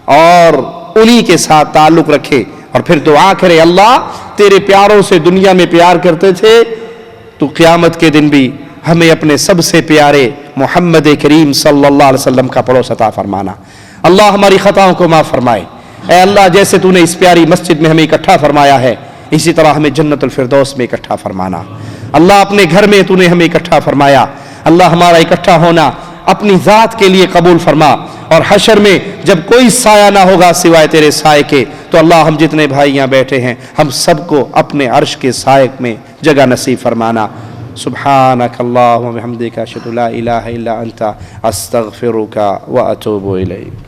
اور انہی کے ساتھ تعلق رکھے، اور پھر دعا کرے اللہ تیرے پیاروں سے دنیا میں پیار کرتے تھے تو قیامت کے دن بھی ہمیں اپنے سب سے پیارے محمد کریم صلی اللہ علیہ وسلم کا پڑوس عطا فرمانا۔ اللہ ہماری خطاؤں کو معاف فرمائے۔ اے اللہ جیسے تو نے اس پیاری مسجد میں ہمیں اکٹھا فرمایا ہے، اسی طرح ہمیں جنت الفردوس میں اکٹھا فرمانا۔ اللہ اپنے گھر میں تو نے ہمیں اکٹھا فرمایا، اللہ ہمارا اکٹھا ہونا اپنی ذات کے لیے قبول فرما، اور حشر میں جب کوئی سایہ نہ ہوگا سوائے تیرے سائے کے، تو اللہ ہم جتنے بھائی یہاں بیٹھے ہیں ہم سب کو اپنے عرش کے سائے میں جگہ نصیب فرمانا۔ سبحانک اللہم و بحمدک اشہد ان لا الہ الا انت استغفرک و اتوب الیک۔